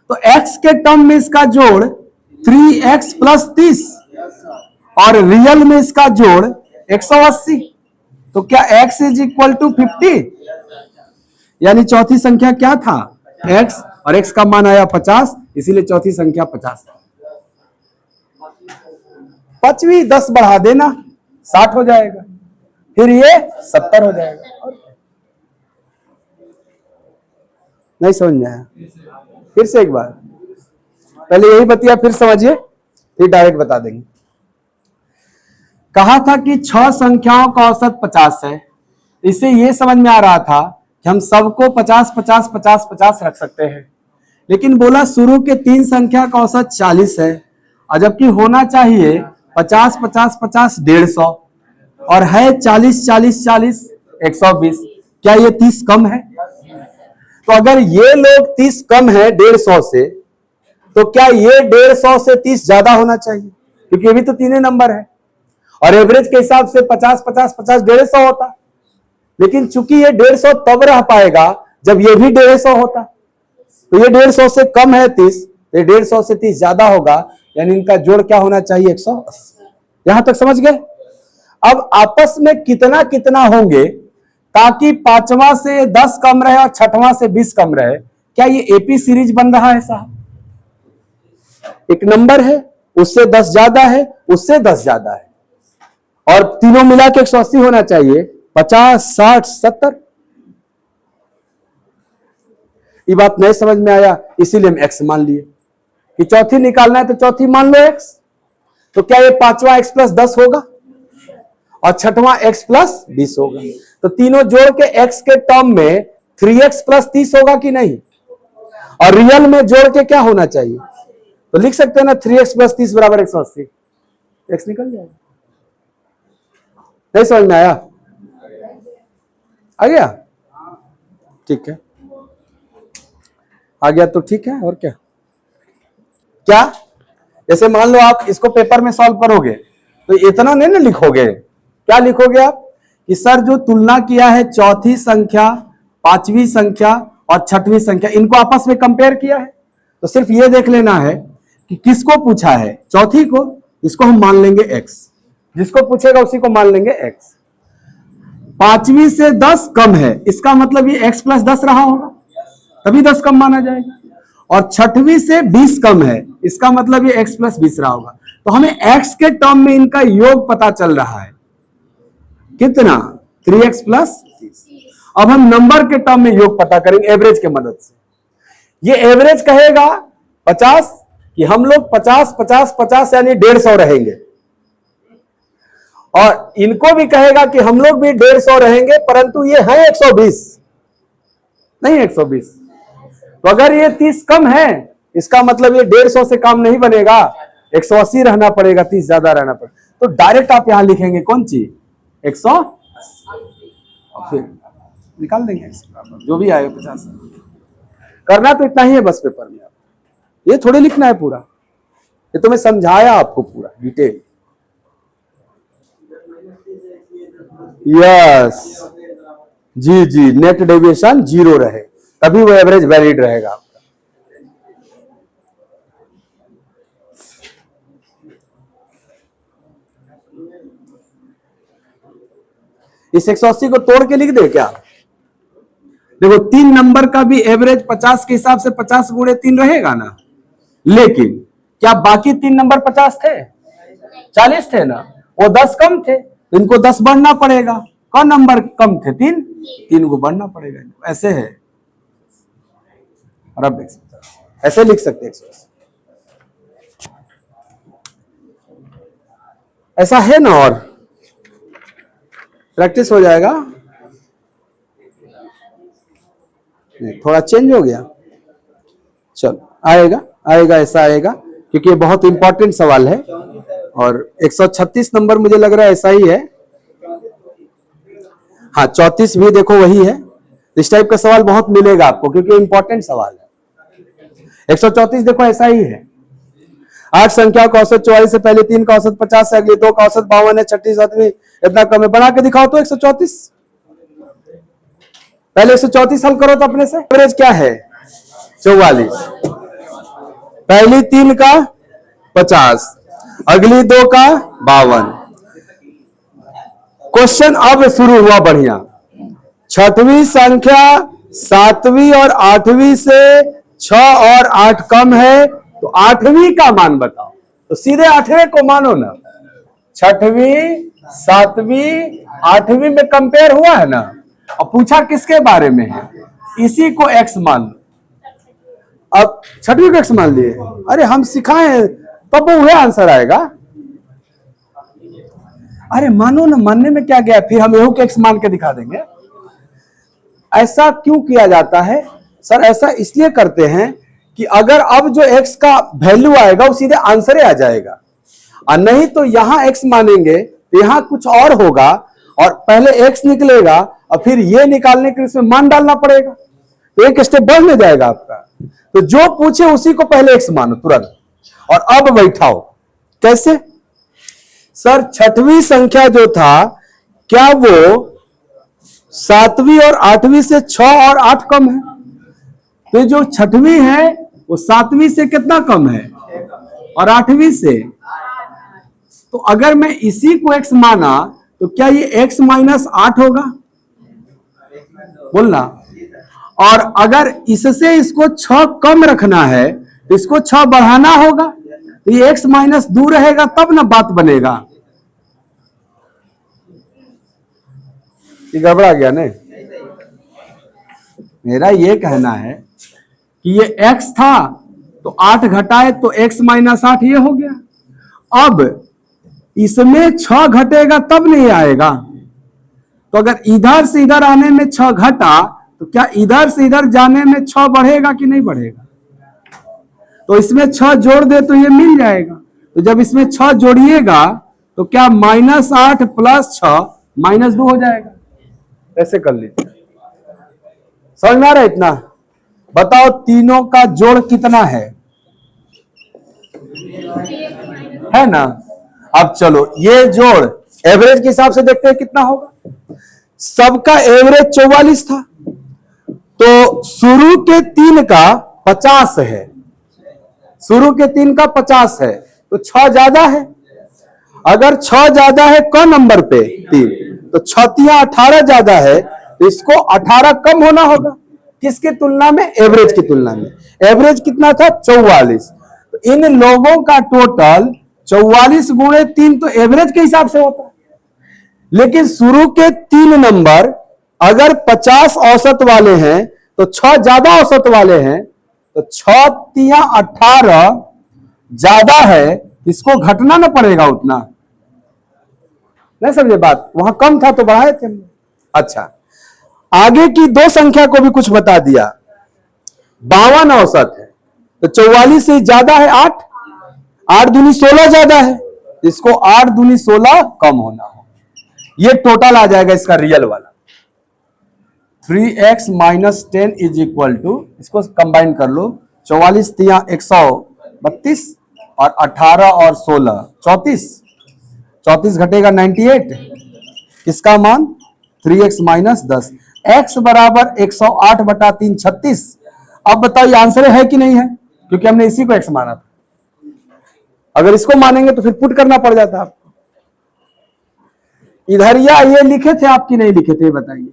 तो x के टर्म में इसका जोड़ 3x + 30, और रियल में इसका जोड़ 180, तो क्या x = 50? यानी चौथी संख्या क्या था? x, और x का मान आया 50, इसीलिए चौथी संख्या 50। 5वीं 10 बढ़ा देना, 60 हो जाएगा, फिर ये 70 हो जाएगा। नहीं समझ में आया? फिर से एक बार, पहले यही बतिया फिर समझिए, फिर डायरेक्ट बता देंगे। कहा था कि 6 संख्याओं का औसत 50 है। इससे यह समझ में आ रहा था कि हम सबको 50-50-50-50 रख सकते हैं। लेकिन बोला शुरू के 3 संख्या का औसत 40 है, और जबकि होना चाहिए 50-50-50 150, और है 40-40-40 120। क्या ये 30 कम है? तो अगर ये लोग 30 कम है 150 से, तो क्या ये 150 से 30 ज्यादा होना चाहिए? क्योंकि ये भी तो तीनों नंबर है, और एवरेज के हिसाब से 50-50-50 150 होता। लेकिन चूंकि ये 150 तब रह पाएगा जब ये भी 150 होता, तो ये 150 से कम है 30, ये 150 से 30 ज्यादा होगा, यानी इनका जोड़ क्या होना चाहिए? 180। यहां तक समझ गए? अब आपस में कितना कितना होंगे ताकि 5वां से 10 कम रहे और 6वां से 20 कम रहे? क्या ये एपी सीरीज बन रहा है साहब? एक नंबर है, उससे 10 ज्यादा है, उससे 10 ज्यादा है, और तीनों मिला के 180 होना चाहिए। 50, 60, 70। ये बात नहीं समझ में आया, इसीलिए हम x मान लिए कि चौथी निकालना है तो चौथी मान लो x। तो क्या ये 5वां x + 10 होगा और 6वां x + 20 होगा? तो तीनों जोड़ के x के टर्म में 3x + 30 होगा कि नहीं? और रियल में जोड़ के क्या होना चाहिए? तो लिख सकते हैं ना 3x + 30 = 180। x निकल जाएगा। नहीं समझ में आया? आ गया? ठीक है, आ गया तो ठीक है। और क्या जैसे मान लो आप इसको पेपर में सॉल्व करोगे तो इतना नहीं ना लिखोगे। क्या लिखोगे आप कि सर जो तुलना किया है चौथी संख्या, पांचवी संख्या और छठवीं संख्या, इनको आपस में कंपेयर किया है। तो सिर्फ ये देख लेना है कि किसको पूछा है, चौथी को, इसको हम मान लेंगे x, जिसको पूछेगा उसी को मान लेंगे x। पांचवी से 10 कम है, इसका मतलब ये x + 10 रहा होगा, तभी 10 कम माना जाएगा। और छठवीं से 20 कम है, इसका मतलब ये x + 20 रहा होगा। तो हमें x के टर्म में इनका योग पता चल रहा है, कितना, 3x + 30। अब हम नंबर के टर्म में योग पता करेंगे एवरेज के मदद से। ये एवरेज कहेगा 50 कि हम लोग 50 50 50 यानी 150 रहेंगे, और इनको भी कहेगा कि हम लोग भी 150 रहेंगे, परंतु ये है 120 नहीं 120। तो अगर ये 30 कम है, इसका मतलब ये 150 से कम नहीं बनेगा, 180 रहना पड़ेगा, 30 ज्यादा रहना पड़ेगा। तो डायरेक्ट आप यहां लिखेंगे कौन चीज, 180, और फिर निकाल देंगे जो भी आएगा 50। करना तो इतना ही है बस पेपर में, आप ये थोड़े लिखना है पूरा, ये तो मैं समझाया आपको पूरा डिटेल। यस जी जी, नेट डेविएशन 0 रहे तभी वो एवरेज वैलिड रहेगा आपका। इस 180 को तोड़ के लिख दे क्या, देखो 3 नंबर का भी एवरेज 50 के हिसाब से 50 × 3 रहेगा ना, लेकिन क्या बाकी 3 नंबर 50 थे, 40 थे ना, वो 10 कम थे, इनको 10 बढ़ना पड़ेगा। कौन नंबर कम थे, 3 को बढ़ना पड़ेगा, ऐसे है। और अब ऐसे लिख सकते हैं 180, ऐसा है ना, और प्रैक्टिस हो जाएगा। नहीं, थोड़ा चेंज हो गया, चलो आएगा आएगा, ऐसा आएगा, क्योंकि ये बहुत इंपॉर्टेंट सवाल है। और 136 नंबर मुझे लग रहा है ऐसा ही है, हाँ 34 भी देखो वही है। इस टाइप का सवाल बहुत मिलेगा आपको, क्योंकि इंपॉर्टेंट सवाल है। 134 देखो ऐसा ही है, 8 संख्या का औसत 44 से पहले 3 का औसत 50 है, अगली 2 का औसत 52 है, छठी 7वीं इतना कम है, बना के दिखाओ तो 134। पहले 134 हल करो तो अपने से। एवरेज क्या है 44, पहली 3 का 50, अगली 2 का 52। क्वेश्चन अब शुरू हुआ बढ़िया, छठवीं संख्या 7वीं और 8वीं से 6 और 8 कम है, तो 8वीं का मान बताओ। तो सीधे 8वें को मानो ना, छठवीं 7वीं 8वीं में कंपेयर हुआ है ना, और पूछा किसके बारे में है, इसी को x मान लो। अब छठवीं को x मान लिए, अरे हम सिखाए तब वो आंसर आएगा। अरे मानो ना, मानने में क्या गया, फिर हम को x मान के दिखा देंगे। ऐसा क्यों किया जाता है सर, ऐसा इसलिए करते हैं कि अगर अब जो x का वैल्यू आएगा वो सीधे आंसर आ जाएगा, और नहीं तो यहां x मानेंगे तो यहां कुछ और होगा, और पहले x निकलेगा और फिर ये निकालने के लिए इसमें मान डालना पड़ेगा, तो एक स्टेप बढ़ में जाएगा आपका। तो जो पूछे उसी को पहले x मानो तुरंत, और अब बैठाओ। कैसे सर, छठवीं संख्या जो था क्या वो 7वीं और 8वीं से 6 और 8 कम है, तो जो छठवीं है वो 7वीं से कितना कम है, और 8वीं से। तो अगर मैं इसी को x माना तो क्या ये x - 8 होगा, बोलना। और अगर इससे इसको 6 कम रखना है तो इसको 6 बढ़ाना होगा, तो ये x - 2 रहेगा, तब ना बात बनेगा। ये गड़बड़ा गया नहीं, मेरा ये कहना है कि ये x था तो 8 घटाए तो x - 8 ये हो गया। अब इसमें 6 घटेगा तब नहीं आएगा, तो अगर इधर से इधर आने में 6 घटा तो क्या इधर से इधर जाने में 6 बढ़ेगा कि नहीं बढ़ेगा, तो इसमें 6 जोड़ दे तो ये मिल जाएगा। तो जब इसमें 6 जोड़िएगा तो क्या -8 + 6 -2 हो जाएगा। ऐसे कर लीजिए, समझ में आ रहा है इतना। बताओ तीनों का जोड़ कितना है ना। अब चलो ये जोड़ एवरेज के हिसाब से देखते हैं कितना होगा। सबका एवरेज 44 था, तो शुरू के 3 का 50 है, शुरू के 3 का 50 है, तो 6 ज्यादा है। अगर 6 ज्यादा है कौन नंबर पे 3, तो 6 तिया 18 ज्यादा है, तो इसको 18 कम होना होगा। किसकी तुलना में? एवरेज की तुलना में। एवरेज कितना था? 44। तो इन लोगों का टोटल 44 गुणे 3 तो एवरेज के हिसाब से होता है। लेकिन शुरू के 3 नंबर अगर 50 औसत वाले हैं तो 6 ज्यादा औसत वाले हैं, तो 6 तिया 18 ज्यादा है, इसको घटना ना पड़ेगा उतना। नहीं समझे बात? वहां कम था तो बढ़ाए थे। अच्छा, आगे की 2 संख्या को भी कुछ बता दिया। 52 औसत है, तो 44 से ज्यादा है 8, 8 दूनी 16 ज्यादा है, इसको 8 दूनी 16 कम होना हो। ये टोटल आ जाएगा इसका रियल वाला। 3x minus 10 is equal to, इसको कंबाइन कर लो, 44 तिया 132 और 18 और 16 34, 34 घटेगा 98। किसका मान? 3x माइनस 10, x बराबर 108 बटा 3 36। अब बताइए आंसर है कि नहीं है, क्योंकि हमने इसी को x माना था। अगर इसको मानेंगे तो फिर पुट करना पड़ जाता आपको। इधर या ये लिखे थे आपकी नहीं लिखे थे बताइए।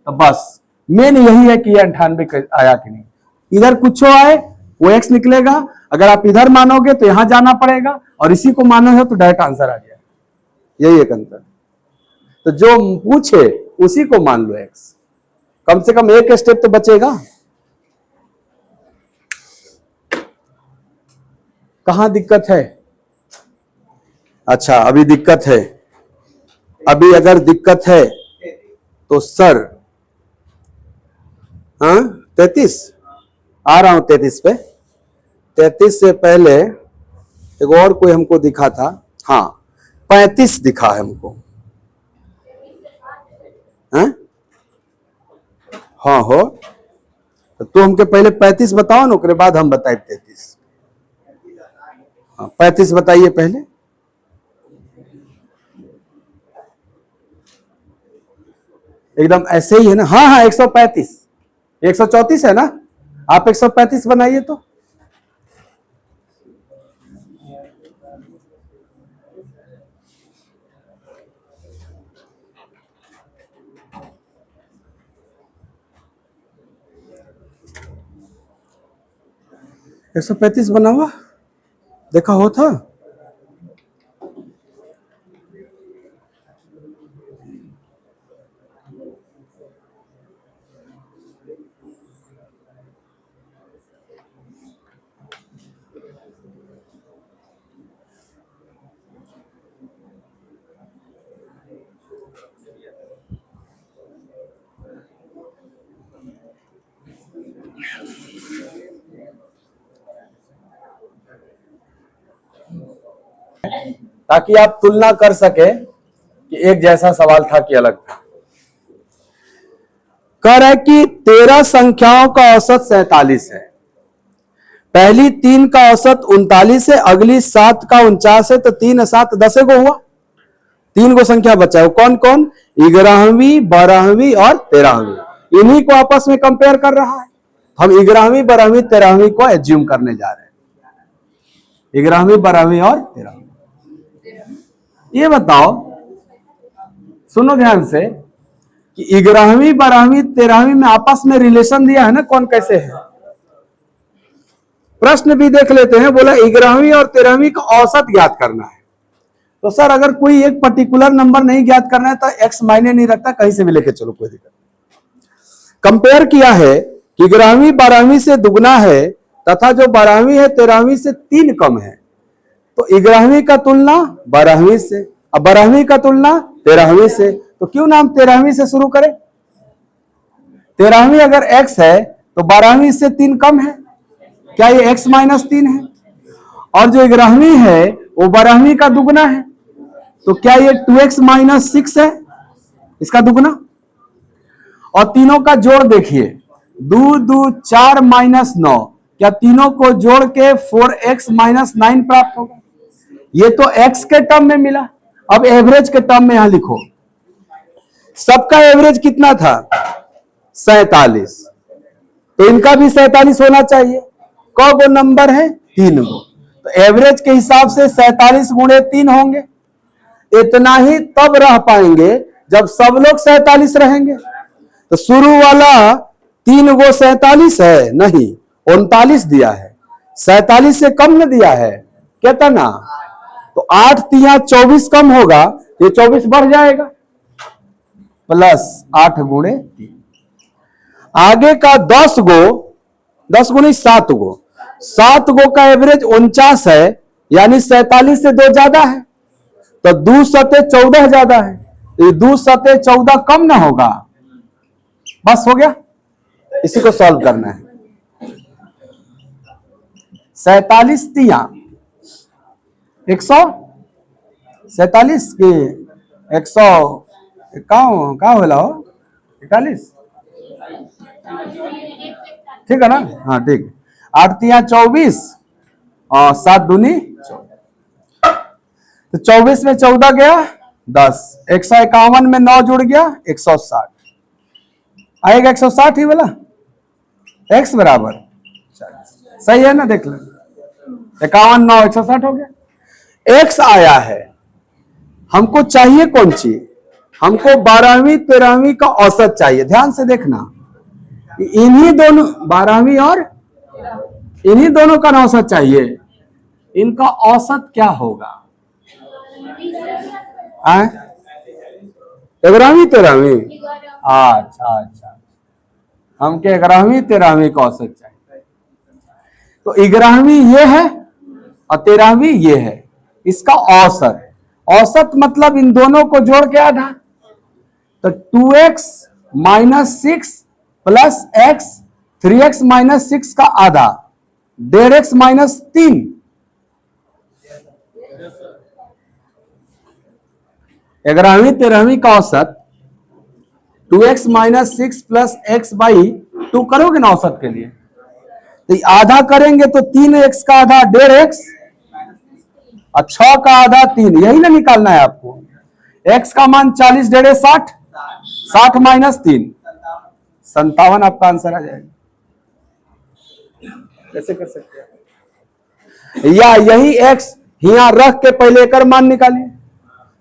तो बस मेन यही है कि ये 98 आया कि नहीं। इधर कुछ आए वो x निकलेगा, अगर आप इधर मानोगे तो यहां जाना पड़ेगा, और इसी को मानोगे तो डायरेक्ट आंसर आ गया। यही एक अंतर। तो जो पूछे उसी को मान लो x, कम से कम एक स्टेप तो बचेगा। कहां दिक्कत है? अच्छा अभी दिक्कत है। अभी अगर दिक्कत है तो सर 33 आ रहा हूं 33 पे। 33 से पहले एक और कोई हमको दिखा था, हाँ 35 दिखा है हमको। हाँ हो तो हमके पहले 35 बताओ ना, उसके बाद हम बताए 33। हाँ 35 बताइए पहले। एकदम ऐसे ही है ना? हाँ हाँ 135, 134 है ना? आप 135 बनाइए तो। एक 135 बना हुआ देखा हो था? ताकि आप तुलना कर सके कि एक जैसा सवाल था कि अलग था। कह रहा है कि 13 संख्याओं का औसत 47 है, पहली 3 का औसत 39 है, अगली 7 का 49 है, तो 3 7 10 को हुआ। 3 को संख्या बचा है, कौन कौन? 11वीं 12वीं और 13वीं। इन्हीं को आपस में कंपेयर कर रहा है। हम 11वीं 12वीं 13वीं को एज्यूम करने जा रहे हैं। 11वीं 12वीं और 13वीं। ये बताओ, सुनो ध्यान से, कि 11वीं 12वीं 13वीं में आपस में रिलेशन दिया है ना, कौन कैसे है। प्रश्न भी देख लेते हैं। बोला 11वीं और 13वीं का औसत ज्ञात करना है। तो सर अगर कोई एक पर्टिकुलर नंबर नहीं ज्ञात करना है तो x मायने नहीं रखता, कहीं से भी लेके चलो, कोई दिक्कत। कंपेयर किया है कि 11वीं 12वीं से दुगना है तथा जो 12वीं है 13वीं से 3 कम है। तो 11वीं का तुलना 12वीं से, अब 12वीं का तुलना 13वीं से। तो क्यों नाम 13वीं से शुरू करें? 13वीं अगर x है तो 12वीं से 3 कम है, क्या ये x माइनस 3 है? और जो 11वीं है वो 12वीं का दुगना है, तो क्या ये 2x माइनस 6 है, इसका दुगना। और तीनों का जोड़ देखिए, 2 2 4 माइनस 9, क्या तीनों को जोड़ के 4x माइनस 9 प्राप्त होगा? ये तो x के टर्म में मिला। अब एवरेज के टर्म में यहां लिखो, सबका एवरेज कितना था 47, तो इनका भी 47 होना चाहिए। कौ गो नंबर है 3 गो, तो एवरेज के हिसाब से 47 गुणे 3 होंगे। इतना ही तब रह पाएंगे जब सब लोग 47 रहेंगे। तो शुरू वाला 3 गो 47 है नहीं, 39 दिया है, 47 से कम न दिया है कितना, तो 8 तिया 24 कम होगा, ये 24 बढ़ जाएगा प्लस 8 गुणे 3। आगे का 10 गो नहीं 7 गो, 7 गो का एवरेज 49 है, यानी 47 से 2 ज्यादा है, तो 2 सते 14 ज्यादा है, तो 2 सते 14 कम ना होगा। बस हो गया, इसी को सॉल्व करना है। 47 तिया 147 की 100 कहा होला हो 41, ठीक है ना, हाँ ठीक। 8 तिया 24 और 7 दूनी 24, तो 24 में 14 गया 10, 151 में 9 जुड़ गया 160, आएगा 160 ही वाला, x बराबर 40। सही है ना, देख लो 51 9 160 हो गया। x आया है, हमको चाहिए कौन चीज, हमको 12वीं 13वीं का औसत चाहिए। ध्यान से देखना, इन्हीं दोनों 12वीं और इन्हीं दोनों का औसत चाहिए। इनका औसत क्या होगा, 11वीं 13वीं, अच्छा अच्छा, हमके 11वीं 13वीं का औसत चाहिए। तो 11वीं ये है और 13वीं ये है, इसका औसत। औसत मतलब इन दोनों को जोड़ के आधा, तो 2x minus 6 plus x 3x minus 6 का आधा 1.5x माइनस 3, ग्यारहवीं 13वीं का औसत 2x minus 6 plus x by 2 करोगे ना औसत के लिए, तो आधा करेंगे तो 3x का आधा 1.5x और 6 का आधा 3, यही ना निकालना है आपको। x का मान 40 1.5 60, 60 माइनस 3 57 आपका आंसर आ जाएगा। कैसे कर सकते हैं, या यही x यहां रख के पहले एक मान निकालिए,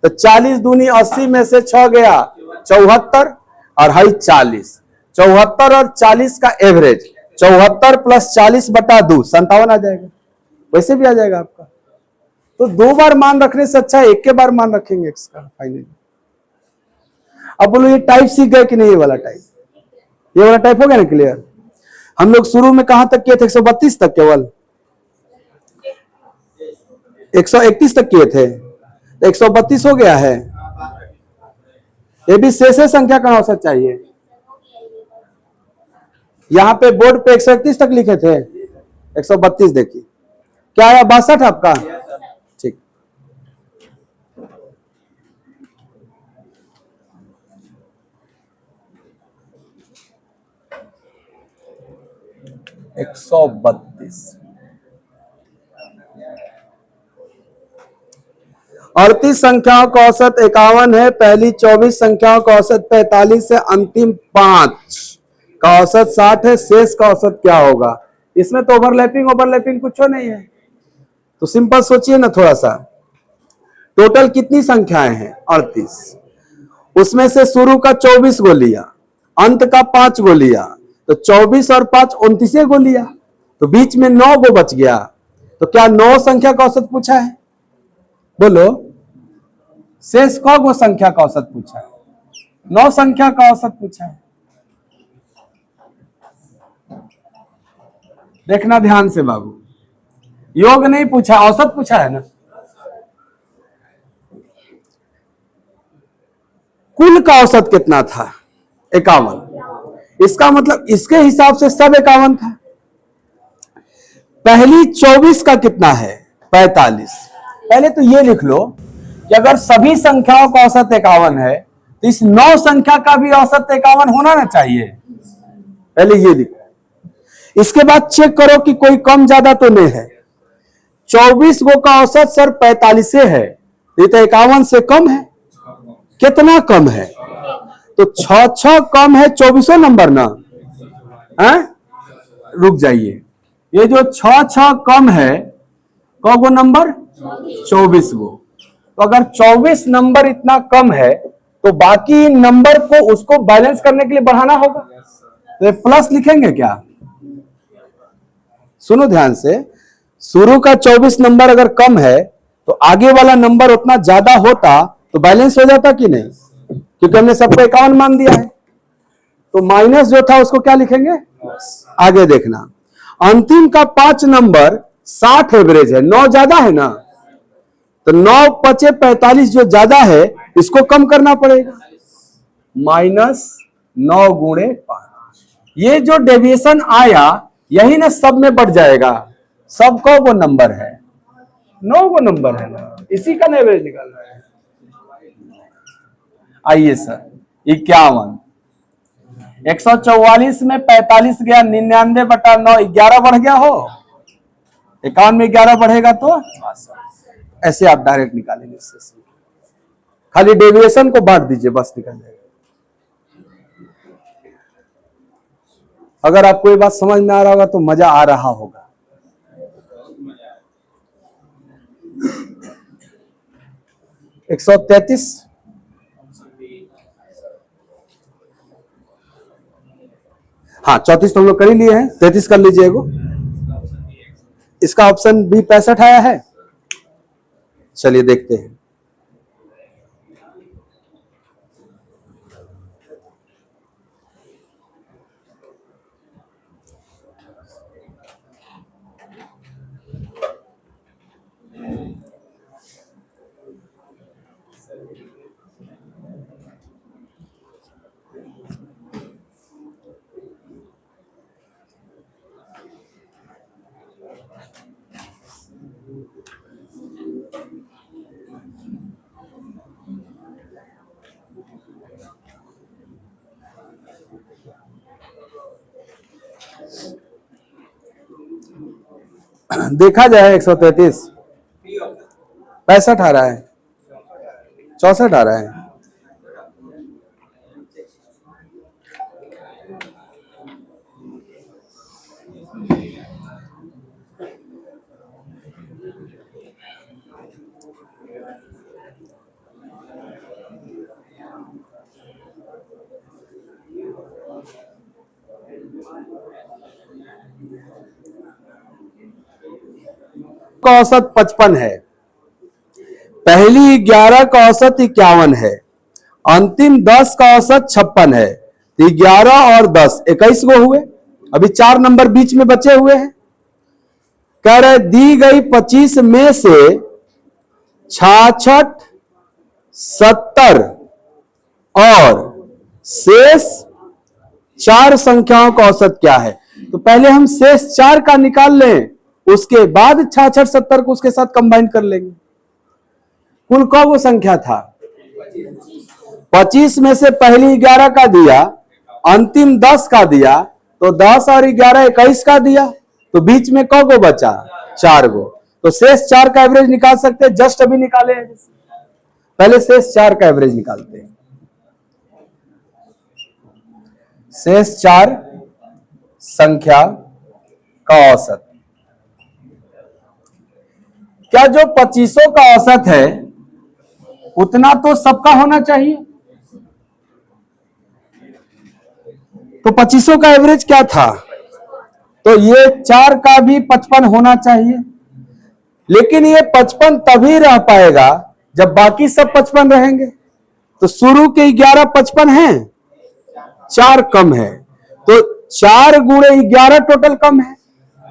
तो 40 दूनी 80 में से 6 गया 74 और हाई 40, 74 और 40 का एवरेज 74 प्लस 40 बटा 2 57 आ जाएगा, वैसे भी आ जाएगा आपका। तो 2 बार मान रखने से अच्छा है एक के बार मान रखेंगे x का फाइनली। अब बोलो ये टाइप सीख गए कि नहीं, ये वाला टाइप, ये वाला टाइप हो गया ना क्लियर। हम लोग शुरू में कहां तक किए थे, 132 तक, केवल 131 तक किए थे, 132 हो गया है। ये भी शेष संख्या का औसत चाहिए। यहां पे बोर्ड पे 131 तक लिखे थे, 132 देखिए क्या आया, 62 आपका, ठीक। एक 38 संख्याओं का औसत 51 है, पहली 24 संख्याओं का औसत 45 है, अंतिम 5 का औसत 60 है, शेष का औसत क्या होगा। इसमें तो ओवरलैपिंग कुछ नहीं है, तो सिंपल सोचिए ना थोड़ा सा। टोटल कितनी संख्याएं हैं 38, उसमें से शुरू का 24 गो लिया, अंत का 5 गो लिया, तो 24 और 5 29 गो लिया, तो बीच में 9 गो बच गया। तो क्या 9 संख्या का औसत पूछा है, बोलो शेष कौ गो संख्या का औसत पूछा है, 9 संख्या का औसत पूछा है। देखना ध्यान से बाबू, योग नहीं पूछा, औसत पूछा है ना। कुल का औसत कितना था 51, इसका मतलब इसके हिसाब से सब 51 था। पहली 24 का कितना है 45। पहले तो ये लिख लो कि अगर सभी संख्याओं का औसत 51 है तो इस 9 संख्या का भी औसत 51 होना ना चाहिए, पहले ये लिखो। इसके बाद चेक करो कि कोई कम ज्यादा तो नहीं है। 24 गो का औसत सर 45 से है, ये तो 51 से कम है। कितना कम है? तो 6 कम है 24 नंबर ना है? रुक जाइए, ये जो 6 कम है कौ गो नंबर? 24 गो। तो अगर 24 नंबर इतना कम है तो बाकी नंबर को उसको बैलेंस करने के लिए बढ़ाना होगा, तो प्लस लिखेंगे क्या? सुनो ध्यान से, शुरू का 24 नंबर अगर कम है तो आगे वाला नंबर उतना ज्यादा होता तो बैलेंस हो जाता कि नहीं, क्योंकि हमने सबको 51 मान दिया है। तो माइनस जो था उसको क्या लिखेंगे? आगे देखना, अंतिम का 5 नंबर 60 एवरेज है, 9 ज्यादा है ना, तो 9 पचे 45 जो ज्यादा है इसको कम करना पड़ेगा, -9 गुणे 5। ये जो डेविएशन आया यही ना सब में बढ़ जाएगा। सब को वो नंबर है, 9 गो नंबर है ना, इसी का एवरेज निकालना है। आइए सर, 51, 144 में 45 गया, 99/9, 11 बढ़ गया हो, 51 में 11 बढ़ेगा तो ऐसे आप डायरेक्ट निकालेंगे, खाली डेविएशन को बांट दीजिए बस निकल जाएगा। अगर आपको ये बात समझ में आ रहा होगा तो मजा आ रहा होगा। एक 133, हाँ 34 तो हम लोग कर ही लिए हैं, 33 कर लीजिए। इसका ऑप्शन बी 65 आया है। चलिए देखते हैं। देखा जाए 133, 65 आ रहा है, 64 आ रहा है। का औसत 55 है, पहली 11 का औसत 51 है, अंतिम 10 का औसत 56 है। तो 11 और 10 21 गो हुए, अभी 4 नंबर बीच में बचे हुए हैं। कह रहे दी गई 25 में से 66, 70 और शेष 4 संख्याओं का औसत क्या है? तो पहले हम शेष 4 का निकाल लें, उसके बाद 66, 70 को उसके साथ कंबाइन कर लेंगे। कुल कौ वो संख्या था? 25 में से पहली 11 का दिया, अंतिम 10 का दिया, तो 10 और 11 21 का दिया, तो बीच में कौ गो बचा? 4 गो। तो शेष 4 का एवरेज निकाल सकते हैं, जस्ट अभी निकाले हैं। पहले शेष 4 का एवरेज निकालते हैं। शेष 4 संख्या का औसत, क्या जो 25 का औसत है उतना तो सबका होना चाहिए? तो 25 का एवरेज क्या था? तो ये 4 का भी 55 होना चाहिए, लेकिन ये 55 तभी रह पाएगा जब बाकी सब 55 रहेंगे। तो शुरू के 11 55 हैं, 4 कम है, तो 4 गुणे 11 टोटल कम है,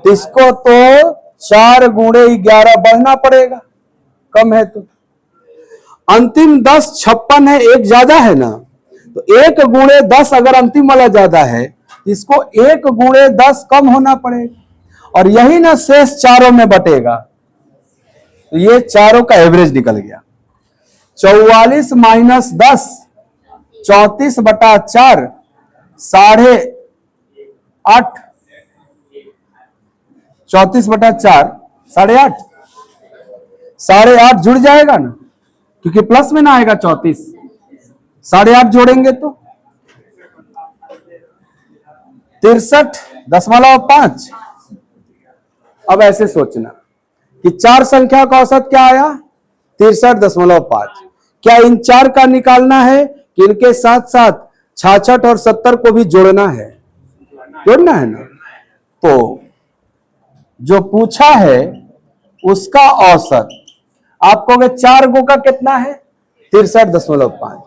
तो इसको तो 4 गुणे 11 बढ़ना पड़ेगा, कम है। तो अंतिम 10 56 है, 1 ज्यादा है ना, तो 1 गुणे 10 अगर अंतिम वाला ज्यादा है, इसको 1 गुणे 10 कम होना पड़ेगा, और यही ना शेष 4 में बटेगा। तो ये 4 का एवरेज निकल गया। 44 माइनस 10, 34/4, 8.5, 34/4, 8.5, 8.5 जुड़ जाएगा ना, क्योंकि प्लस में ना आएगा 34, 8.5 जोड़ेंगे तो 63.5। अब ऐसे सोचना कि 4 संख्या का औसत क्या आया, 63.5। क्या इन 4 का निकालना है कि इनके साथ साथ 66 और 70 को भी जोड़ना है? जोड़ना है ना। तो जो पूछा है उसका औसत आप कहोगे 4 गो का कितना है, 63.5।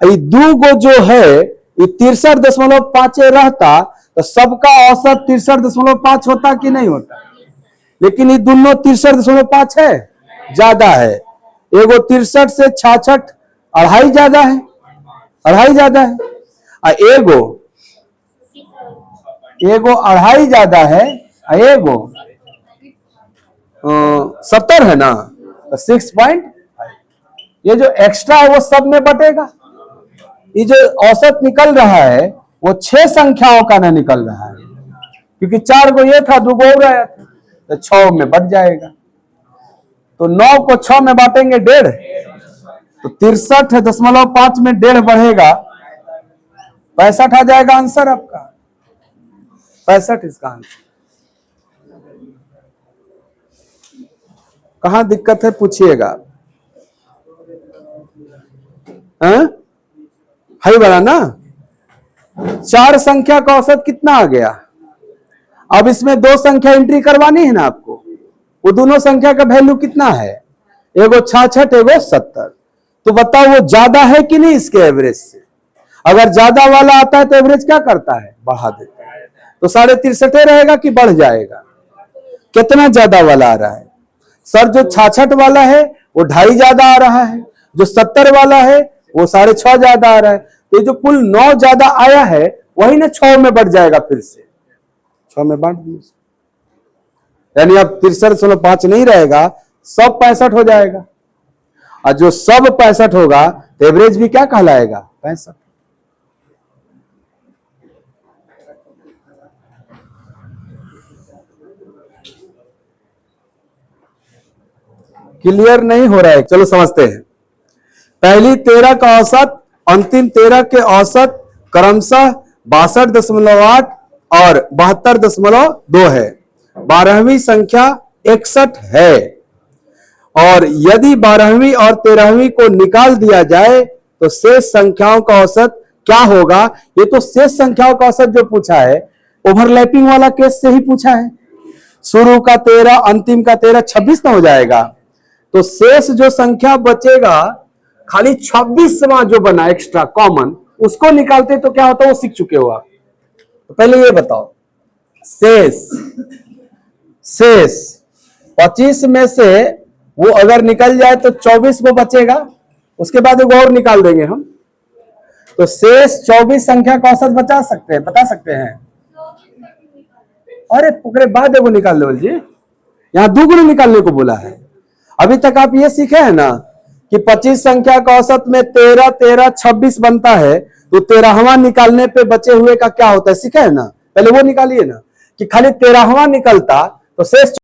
ये 2 गो जो है ये 63.5 रहता तो सबका औसत 63.5 होता कि नहीं होता? लेकिन ये दोनों 63.5 है, ज्यादा है। एगो 63 से 66 2.5 ज्यादा है, 2.5 ज्यादा है, और एगो 2.5 ज्यादा है, एगो 70 है ना, तो 6.5। ये जो एक्स्ट्रा है वो सब में बटेगा। ये जो औसत निकल रहा है वो 6 संख्याओं का ना निकल रहा है, क्योंकि 4 को ये था, 2 को और आया था, तो 6 में बट जाएगा। तो 9 को 6 में बांटेंगे 1.5, तो 63.5 में 1.5 बढ़ेगा, 65 आ जाएगा आंसर आपका। 65 इसका आंसर। कहां दिक्कत है पूछिएगा। है बड़ा ना। 4 संख्या का औसत कितना आ गया? अब इसमें 2 संख्या एंट्री करवानी है ना आपको। वो दोनों संख्या का वैल्यू कितना है, एगो 66 एगो 70। तो बताओ वो ज्यादा है कि नहीं इसके एवरेज से? अगर ज्यादा वाला आता है तो एवरेज क्या करता है, बढ़ा देता है। तो 63.5 रहेगा कि बढ़ जाएगा? कितना ज्यादा वाला आ रहा है सर? जो 66 वाला है वो 2.5 ज्यादा आ रहा है, जो 70 वाला है वो 6.5 ज्यादा आ रहा है। तो जो कुल 9 ज्यादा आया है वही ना 6 में बढ़ जाएगा, फिर से 6 में बांट दिए, यानी अब 63.5 नहीं रहेगा, सब 65 हो जाएगा। और जो सब 65 होगा तो एवरेज भी क्या कहलाएगा, 65। क्लियर नहीं हो रहा है? चलो समझते हैं। पहली 13 का औसत, अंतिम 13 के औसत क्रमशः 62.8 और 72.2 है। 12वीं संख्या 61 है, और यदि 12वीं और 13वीं को निकाल दिया जाए तो शेष संख्याओं का औसत क्या होगा? ये तो शेष संख्याओं का औसत जो पूछा है ओवरलैपिंग वाला केस से ही पूछा है। शुरू का 13 अंतिम का 13 26 ना हो जाएगा। तो शेष जो संख्या बचेगा खाली 26वां जो बना एक्स्ट्रा कॉमन, उसको निकालते तो क्या होता है, वो सीख चुके हो आप। तो पहले ये बताओ, शेष 25 में से वो अगर निकल जाए तो 24 को बचेगा, उसके बाद वो और निकाल देंगे हम। तो शेष 24 संख्या का औसत बता सकते हैं। अरे पकड़े बाद वो निकाल लो जी, यहां 2 गुना निकालने को बोला है। अभी तक आप ये सीखे हैं ना कि 25 संख्या का औसत में 13 13 26 बनता है, तो 13वां निकालने पे बचे हुए का क्या होता है, सीखे है ना। पहले वो निकालिए ना कि खाली 13वां निकलता तो शेष